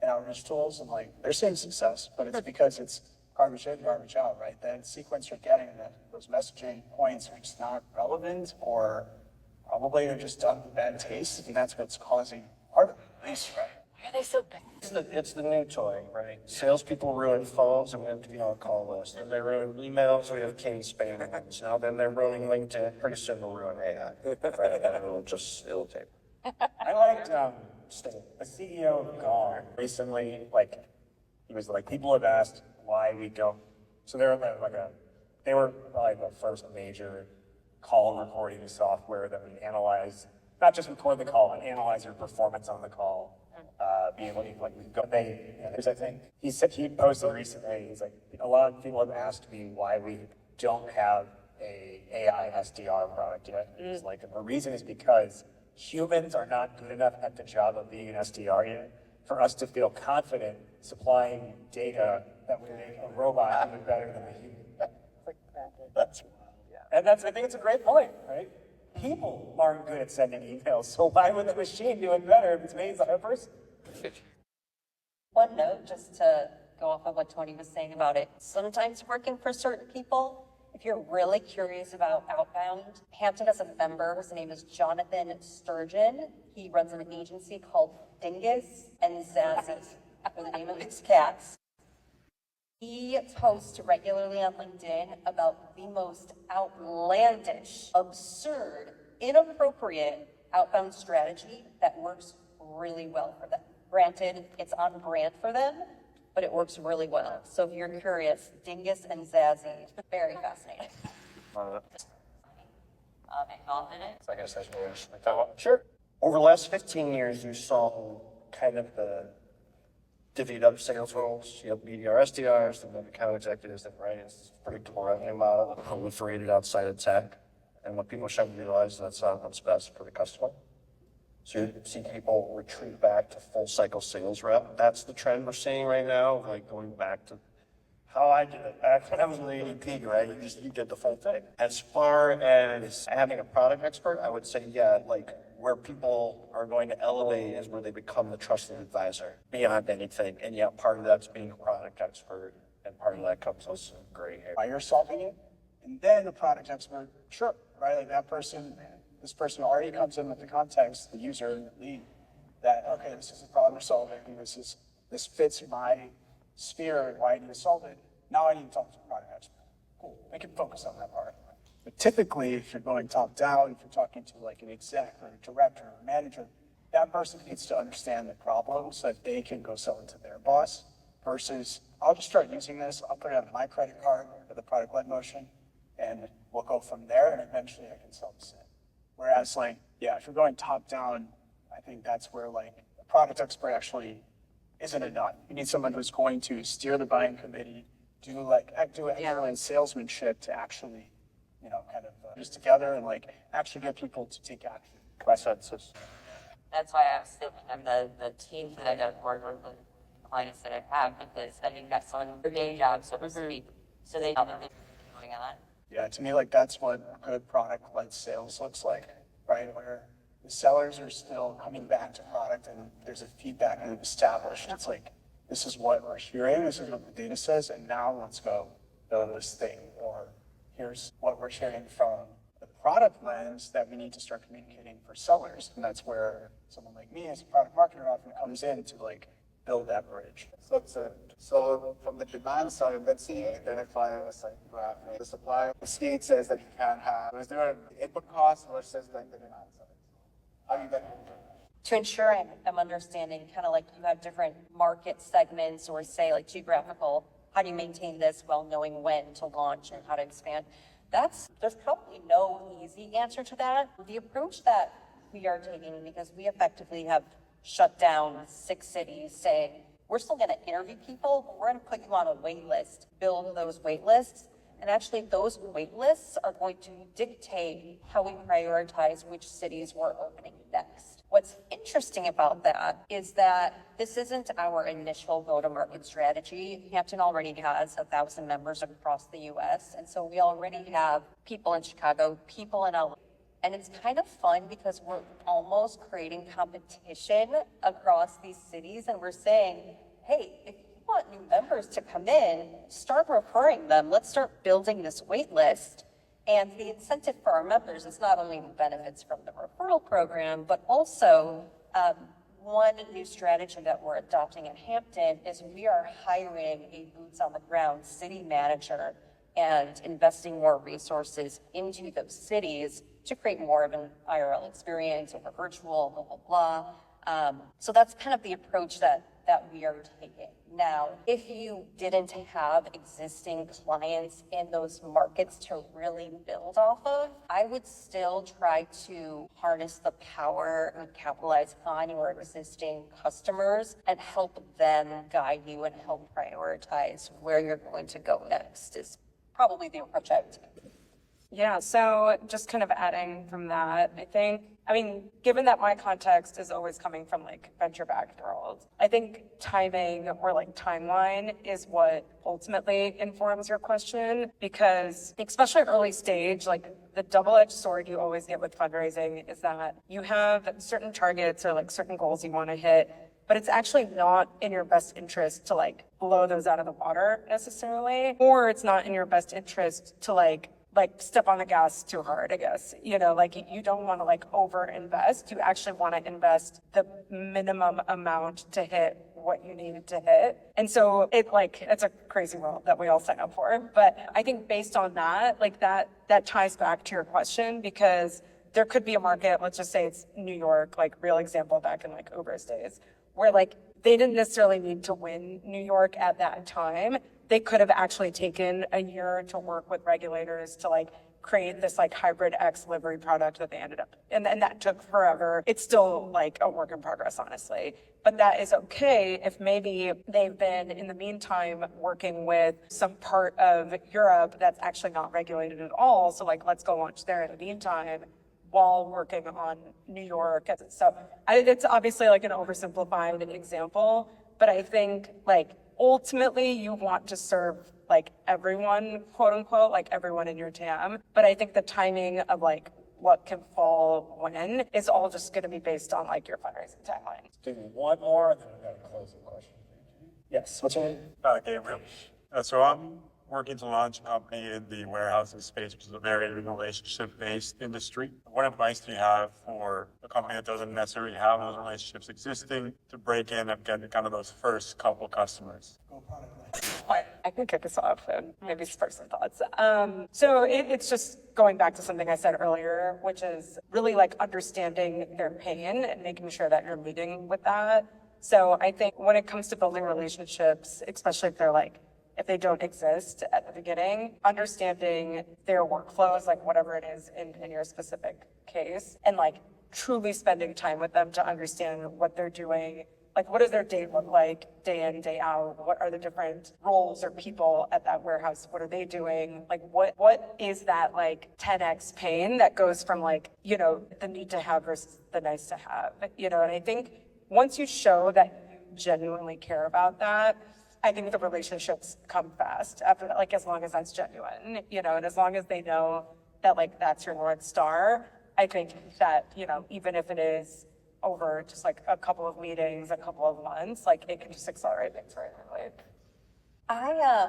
outreach tools, and like they're seeing success, but it's because it's garbage in, garbage out, right? That sequence you're getting, those messaging points are just not relevant, or probably are just done with bad taste, and that's what's causing part of it, at least, right? Why are they so bad? It's the new toy, right? Salespeople ruin phones, and we have to be on a call list. And they ruin emails, we have king spam ones. Now then they're ruining LinkedIn. Pretty soon they'll ruin AI. Right? And it'll take. I liked a CEO of Gone recently, he was like, people have asked why we don't. So they were probably the first major call recording software that would analyze, not just record the call, but analyze your performance on the call. Be able to I think he posted recently. He's like, a lot of people have asked me why we don't have a AI SDR product yet. He's like, and the reason is because humans are not good enough at the job of being an SDR yet for us to feel confident supplying data that would make a robot even better than a human. That's wild. And I think it's a great point, right? People aren't good at sending emails, so why would the machine do it better if it's made by a person? One note, just to go off of what Tony was saying about it, sometimes working for certain people, if you're really curious about outbound, Hampton has a member, his name is Jonathan Sturgeon. He runs an agency called Dingus and Zazzy, for the name of his cats. He posts regularly on LinkedIn about the most outlandish, absurd, inappropriate outbound strategy that works really well for them. Granted, it's on brand for them, but it works really well. So if you're curious, Dingus and Zazzy, very fascinating. I guess that's what Sure. Over the last 15 years, you saw kind of the divvied up sales roles. You have BDR, SDRs, and then account executives, and right, it's a predictable revenue model that proliferated outside of tech. And what people should realize, that's not what's best for the customer. So you see people retreat back to full cycle sales rep. That's the trend we're seeing right now, like going back to how I did it back when I was an ADP, right? You did the full thing. As far as having a product expert, I would say, where people are going to elevate is where they become the trusted advisor beyond anything. And yeah, part of that's being a product expert, and part of that comes with some gray hair. Why you're solving it, and then the product expert, sure, right? Like this person already comes in with the context, the user, the lead, that, okay, this is a problem we're solving, this fits my sphere, and why I need to solve it. Now I need to talk to the product expert. Cool, we can focus on that part. But typically, if you're going top down, if you're talking to like an exec or a director or a manager, that person needs to understand the problem so that they can go sell it to their boss, versus I'll just start using this, I'll put it on my credit card for the product-led motion, and we'll go from there, and eventually I can sell this in. Whereas if you're going top down, I think that's where the product expert actually isn't enough. You need someone who's going to steer the buying committee, do excellent salesmanship to actually, kind of just together and like actually get people to take action. Consensus. That's why I was thinking of the team that I got work with the clients that I have, because then you've got someone for day job, so to speak, so they know that they're going on. Yeah, to me, like that's what good product-led sales looks like, right? Where the sellers are still coming back to product and there's a feedback loop established. It's like, this is what we're hearing, this is what the data says, and now let's go build this thing. Or here's what we're hearing from the product lens that we need to start communicating for sellers. And that's where someone like me as a product marketer often comes in to like build that bridge. So from the demand side, let's see identify a cycle graph. The supply state says that you can have, is there an input cost versus like the demand side? How do you get To ensure I'm understanding, kind of like you have different market segments or say like geographical, how do you maintain this while knowing when to launch and how to expand? There's probably no easy answer to that. The approach that we are taking, because we effectively have shut down 6 cities saying, we're still gonna interview people, but we're gonna put you on a wait list, build those wait lists. And actually those wait lists are going to dictate how we prioritize which cities we're opening next. What's interesting about that is that this isn't our initial go-to-market strategy. Hampton already has 1,000 members across the US. And so we already have people in Chicago, people in LA. And it's kind of fun because we're almost creating competition across these cities. And we're saying, hey, if you want new members to come in, start referring them. Let's start building this wait list. And the incentive for our members is not only the benefits from the referral program, but also one new strategy that we're adopting at Hampton is we are hiring a boots on the ground city manager and investing more resources into those cities to create more of an IRL experience over virtual, blah, blah, blah. So that's kind of the approach that we are taking. Now, if you didn't have existing clients in those markets to really build off of, I would still try to harness the power and capitalize on your existing customers and help them guide you and help prioritize where you're going to go next is probably the approach I would take. Yeah, so just kind of adding from that, given that my context is always coming from like venture-backed world, I think timing or like timeline is what ultimately informs your question, because especially early stage, like the double-edged sword you always get with fundraising is that you have certain targets or like certain goals you want to hit, but it's actually not in your best interest to like blow those out of the water necessarily, or it's not in your best interest to like step on the gas too hard, I guess. You don't want to like over invest. You actually want to invest the minimum amount to hit what you needed to hit. And so it's a crazy world that we all sign up for. But I think based on that, that ties back to your question, because there could be a market, let's just say it's New York, like real example back in like Uber's days, where like they didn't necessarily need to win New York at that time. They could have actually taken a year to work with regulators to like create this like hybrid X livery product that they ended up, and that took forever. It's still like a work in progress, honestly. But that is okay if maybe they've been in the meantime working with some part of Europe that's actually not regulated at all. So like, let's go launch there in the meantime while working on New York. So it's obviously like an oversimplified example, but I think like ultimately you want to serve like everyone, quote unquote, like everyone in your TAM. But I think the timing of like what can fall when is all just going to be based on like your fundraising timeline. Do one more, and then we've got a closing question. Yes, what's your name? Gabriel. So I'm working to launch a company in the warehousing space, which is a very relationship-based industry. What advice do you have for a company that doesn't necessarily have those relationships existing to break in and get kind of those first couple customers? I can kick us off and maybe spur some thoughts. So it's just going back to something I said earlier, which is really like understanding their pain and making sure that you're meeting with that. So I think when it comes to building relationships, especially if they don't exist at the beginning, understanding their workflows, like whatever it is in your specific case, and like truly spending time with them to understand what they're doing, Like, what does their day look like, day in, day out? What are the different roles or people at that warehouse? What are they doing? Like, what is that like 10x pain that goes from like, you know, the need to have versus the nice to have, you know? And I think once you show that you genuinely care about that, I think the relationships come fast after that, like as long as that's genuine, you know, and as long as they know that like that's your North Star, I think that, you know, even if it is over just like a couple of meetings, a couple of months, like it can just accelerate things very quickly. I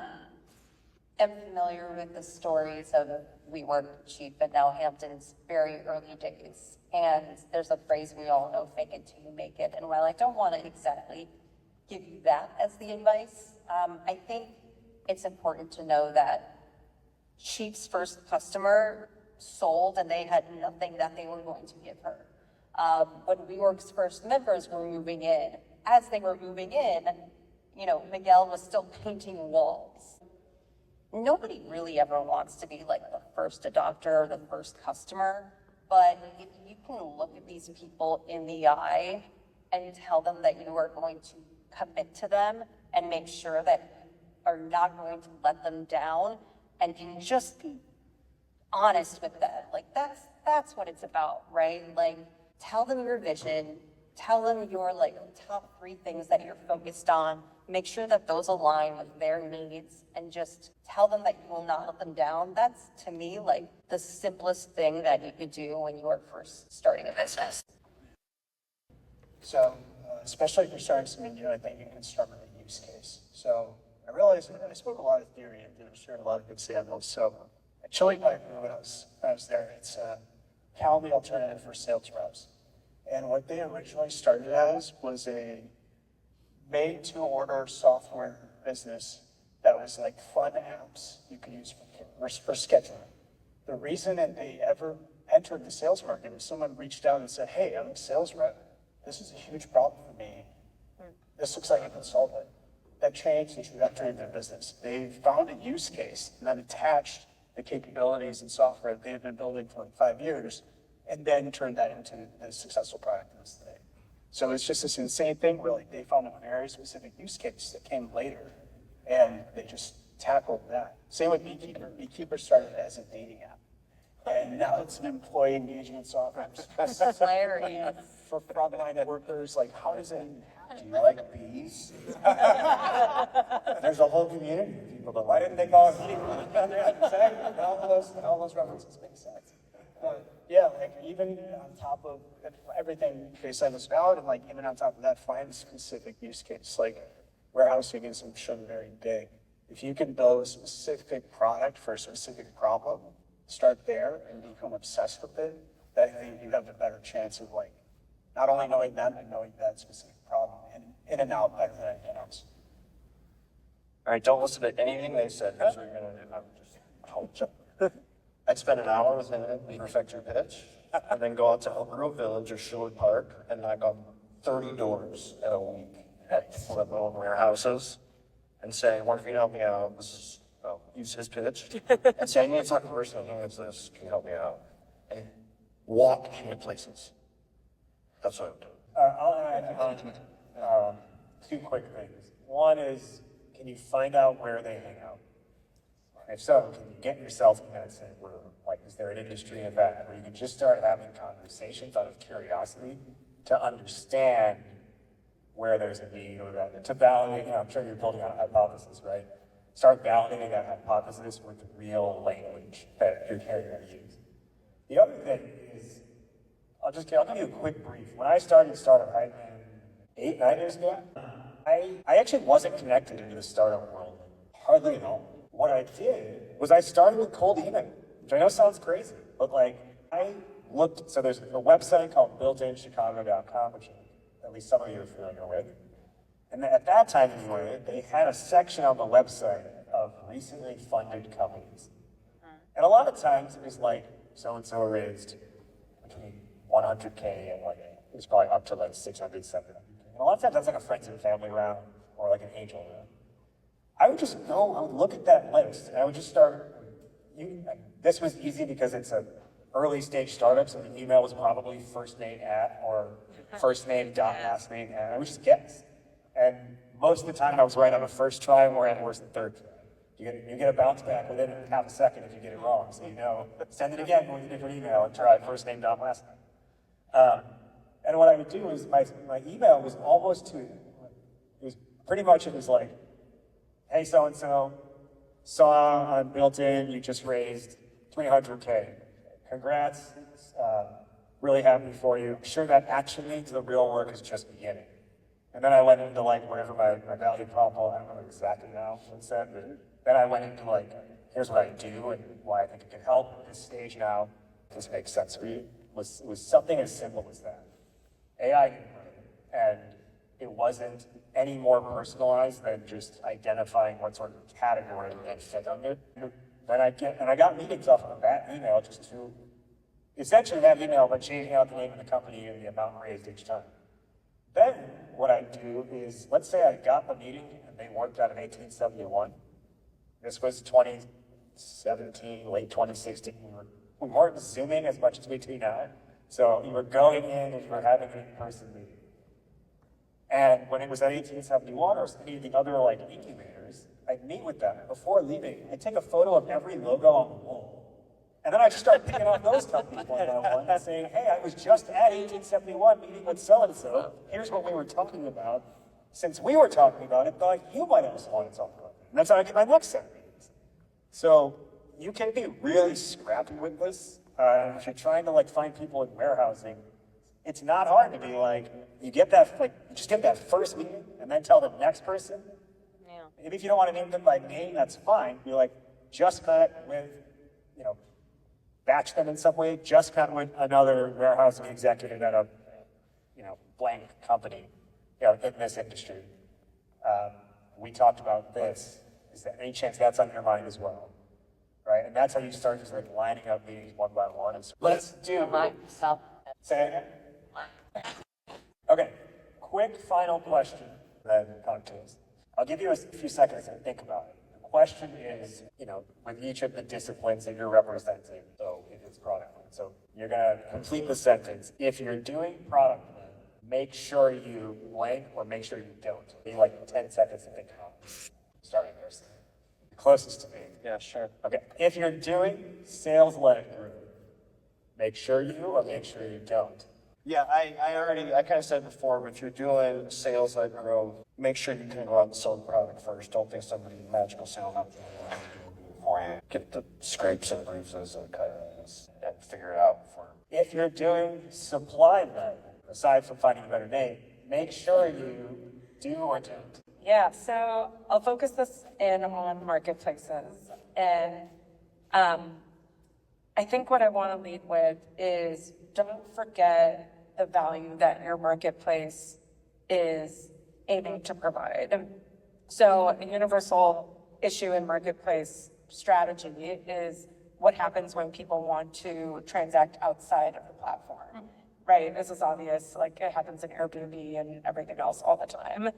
am familiar with the stories of WeWork, Chief, and now Hampton's very early days. And there's a phrase we all know, fake it till you make it. And while I don't want to exactly give you that as the advice, I think it's important to know that Chief's first customer sold and they had nothing that they were going to give her. When WeWork's first members were moving in, as they were moving in, you know, Miguel was still painting walls. Nobody really ever wants to be like the first adopter or the first customer, but if you can look at these people in the eye and tell them that you are going to commit to them and make sure that you are not going to let them down, and can just be honest with that. Like that's what it's about, right? Like, tell them your vision, tell them your like top 3 things that you're focused on, make sure that those align with their needs, and just tell them that you will not let them down. That's, to me, like the simplest thing that you could do when you are first starting a business. So, especially if you're starting something new, I think you can start with a use case. So I realized I spoke a lot of theory and shared a lot of examples. So at Chili Piper, when I was there, it's a Calendly alternative for sales reps. And what they originally started as was a made-to-order software business that was like fun apps you could use for scheduling. The reason that they ever entered the sales market was someone reached out and said, hey, I'm a sales rep. This is a huge problem for me. This looks like I can solve it. That changed the trajectory of their business. They found a use case and then attached the capabilities and software that they had been building for like 5 years, and then turned that into the successful product it is today. So it's just this insane thing where like they found a very specific use case that came later, and they just tackled that. Same with Beekeeper. Beekeeper started as a dating app, and now it's an employee engagement software. Hilarious. For frontline workers, like how does it even happen? Do you like bees? There's a whole community of people that, why didn't they call it Beekeeper? Yeah, exactly. All those references make sense. Yeah, like even on top of everything they said was valid, and like even on top of that, find a specific use case. Like warehousing is shown very big. If you can build a specific product for a specific problem, start there and become obsessed with it, then I think you have a better chance of like not only knowing them, but knowing that specific problem in and out better than anything else. All right, don't listen to anything they said, because we're gonna, I'd spend an hour with him and perfect your pitch, and then go out to Elk Grove Village or Shelly Park and knock on 30 doors in a week at one of the old warehouses and say, what if you can help me out? This is, use his pitch, and say, I need to talk to a person who knows this, can you help me out? And walk into places. That's what I'm doing. I'll add 2 quick things. One is, can you find out where they hang out? If so, can you get yourself in that same room? Like, is there an industry event where you can just start having conversations out of curiosity to understand where there's a need, or that, to validate, I'm sure you're building on a hypothesis, right? Start validating that hypothesis with real language that you're carrying to use. The other thing is, I'll give you a quick brief. When I started Startup Khaitan 8, 9 years ago, I actually wasn't connected into the startup world, hardly at all. What I did was I started with cold email, which I know sounds crazy, but like I looked, so there's a website called builtinchicago.com, which at least some of you are familiar with. And at that time anyway, they had a section on the website of recently funded companies. And a lot of times it was like, so-and-so raised between 100K and like, it was probably up to like 600, 700K. And a lot of times that's like a friends and family round or like an angel round. I would just go, I would look at that list and I would just start, this was easy because it's an early stage startup, so the email was probably first name at or first name, dot, last name, and I would just guess. And most of the time I was right on the first try, or at worst the third try. You get a bounce back within half a second if you get it wrong. So you know, send it again with a different email and try first name, dot, last name. And what I would do is my email was almost to, it was like, hey, so-and-so, saw on built-in, you just raised 300K. Congrats, really happy for you. I'm sure that actually means the real work is just beginning. And then I went into like whatever my value prop, I don't know exactly now what it said, but then I went into like, here's what I do and why I think it can help at this stage now. This makes sense for you. Was something as simple as that. AI didn't write it, and it wasn't any more personalized than just identifying what sort of category that fit under. Then I got meetings off of that email just to, essentially that email, but changing out the name of the company and the amount raised each time. Then what I do is, let's say I got the meeting and they worked out in 1871. This was 2017, late 2016. We weren't Zooming as much as we do now. So you were going in and you were having an in-person meeting. And when it was at 1871 or any of the other like incubators, I'd meet with them. Before leaving, I'd take a photo of every logo on the wall. And then I just start picking on those companies one by one and saying, hey, I was just at 1871 meeting with so-and-so. Here's what we were talking about. Since we were talking about it, like, you might also want to talk about it. And that's how I get my looks at meetings. So you can be really scrappy with this. If you're trying to like find people in warehousing, it's not hard to be like, you get that, like, just get that first meeting and then tell the next person. Yeah. Maybe if you don't want to name them by name, that's fine. Be like, just met with, batch them in some way, just met with another warehousing executive at a, blank company, in this industry. We talked about this. Is there any chance that's on your mind as well? Right? And that's how you start just like lining up meetings one by one. And let's do. Say it again. Okay. Quick final question. Then cocktails. I'll give you a few seconds to think about it. The question is, with each of the disciplines that you're representing. So if it's product led, so you're gonna complete the sentence. If you're doing product led, make sure you blank or make sure you don't. Be like 10 seconds to think about it. Starting there. Closest to me. Yeah, sure. Okay. If you're doing sales-led growth, make sure you or make sure you don't. Yeah, I kind of said before, if you're doing sales-led growth, make sure you can go out and sell the product first. Don't think somebody magical sales up for you. Get the scrapes and bruises and cuts and figure it out for them. If you're doing supply-led, aside from finding a better name, make sure you do or don't. Yeah, so I'll focus this in on marketplaces. And I think what I want to lead with is don't forget the value that your marketplace is aiming to provide. So a universal issue in marketplace strategy is what happens when people want to transact outside of the platform, right? This is obvious, like it happens in Airbnb and everything else all the time.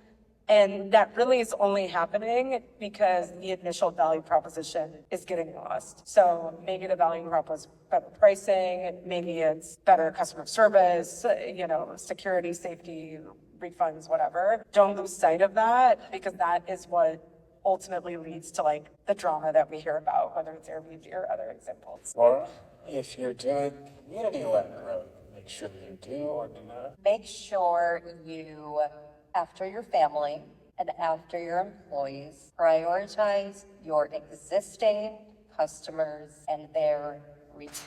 And that really is only happening because the initial value proposition is getting lost. So maybe the value prop was better pricing, maybe it's better customer service, security, safety, refunds, whatever. Don't lose sight of that because that is what ultimately leads to like the drama that we hear about, whether it's Airbnb or other examples. Or if you're doing community-led growth, make sure you do or do not. Make sure you, after your family and after your employees, prioritize your existing customers and their reach.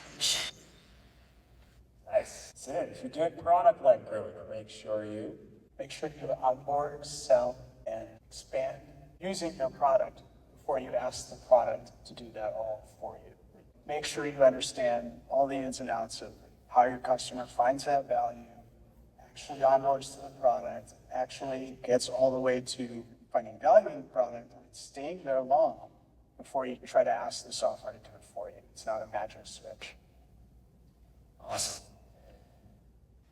Nice. That's it. If you're doing product-led growth, make sure you onboard, sell, and expand using your product before you ask the product to do that all for you. Make sure you understand all the ins and outs of how your customer finds that value, actually onboards to the product, actually gets all the way to finding value in the product, and staying there long before you try to ask the software to do it for you. It's not a magic switch. Awesome.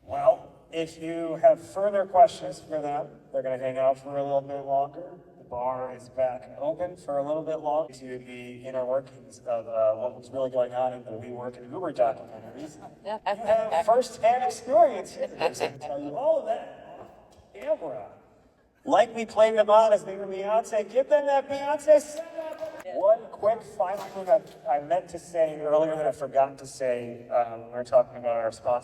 Well, if you have further questions for them, they're going to hang out for a little bit longer. bar is back open for a little bit longer to the inner workings of what was really going on in the WeWork and Uber documentaries. You have first-hand experience here. I can tell you all of that on camera. Like we played them on as they were Beyonce. Give them that Beyonce sound. One quick final thing I meant to say earlier that I forgot to say when we were talking about our sponsor.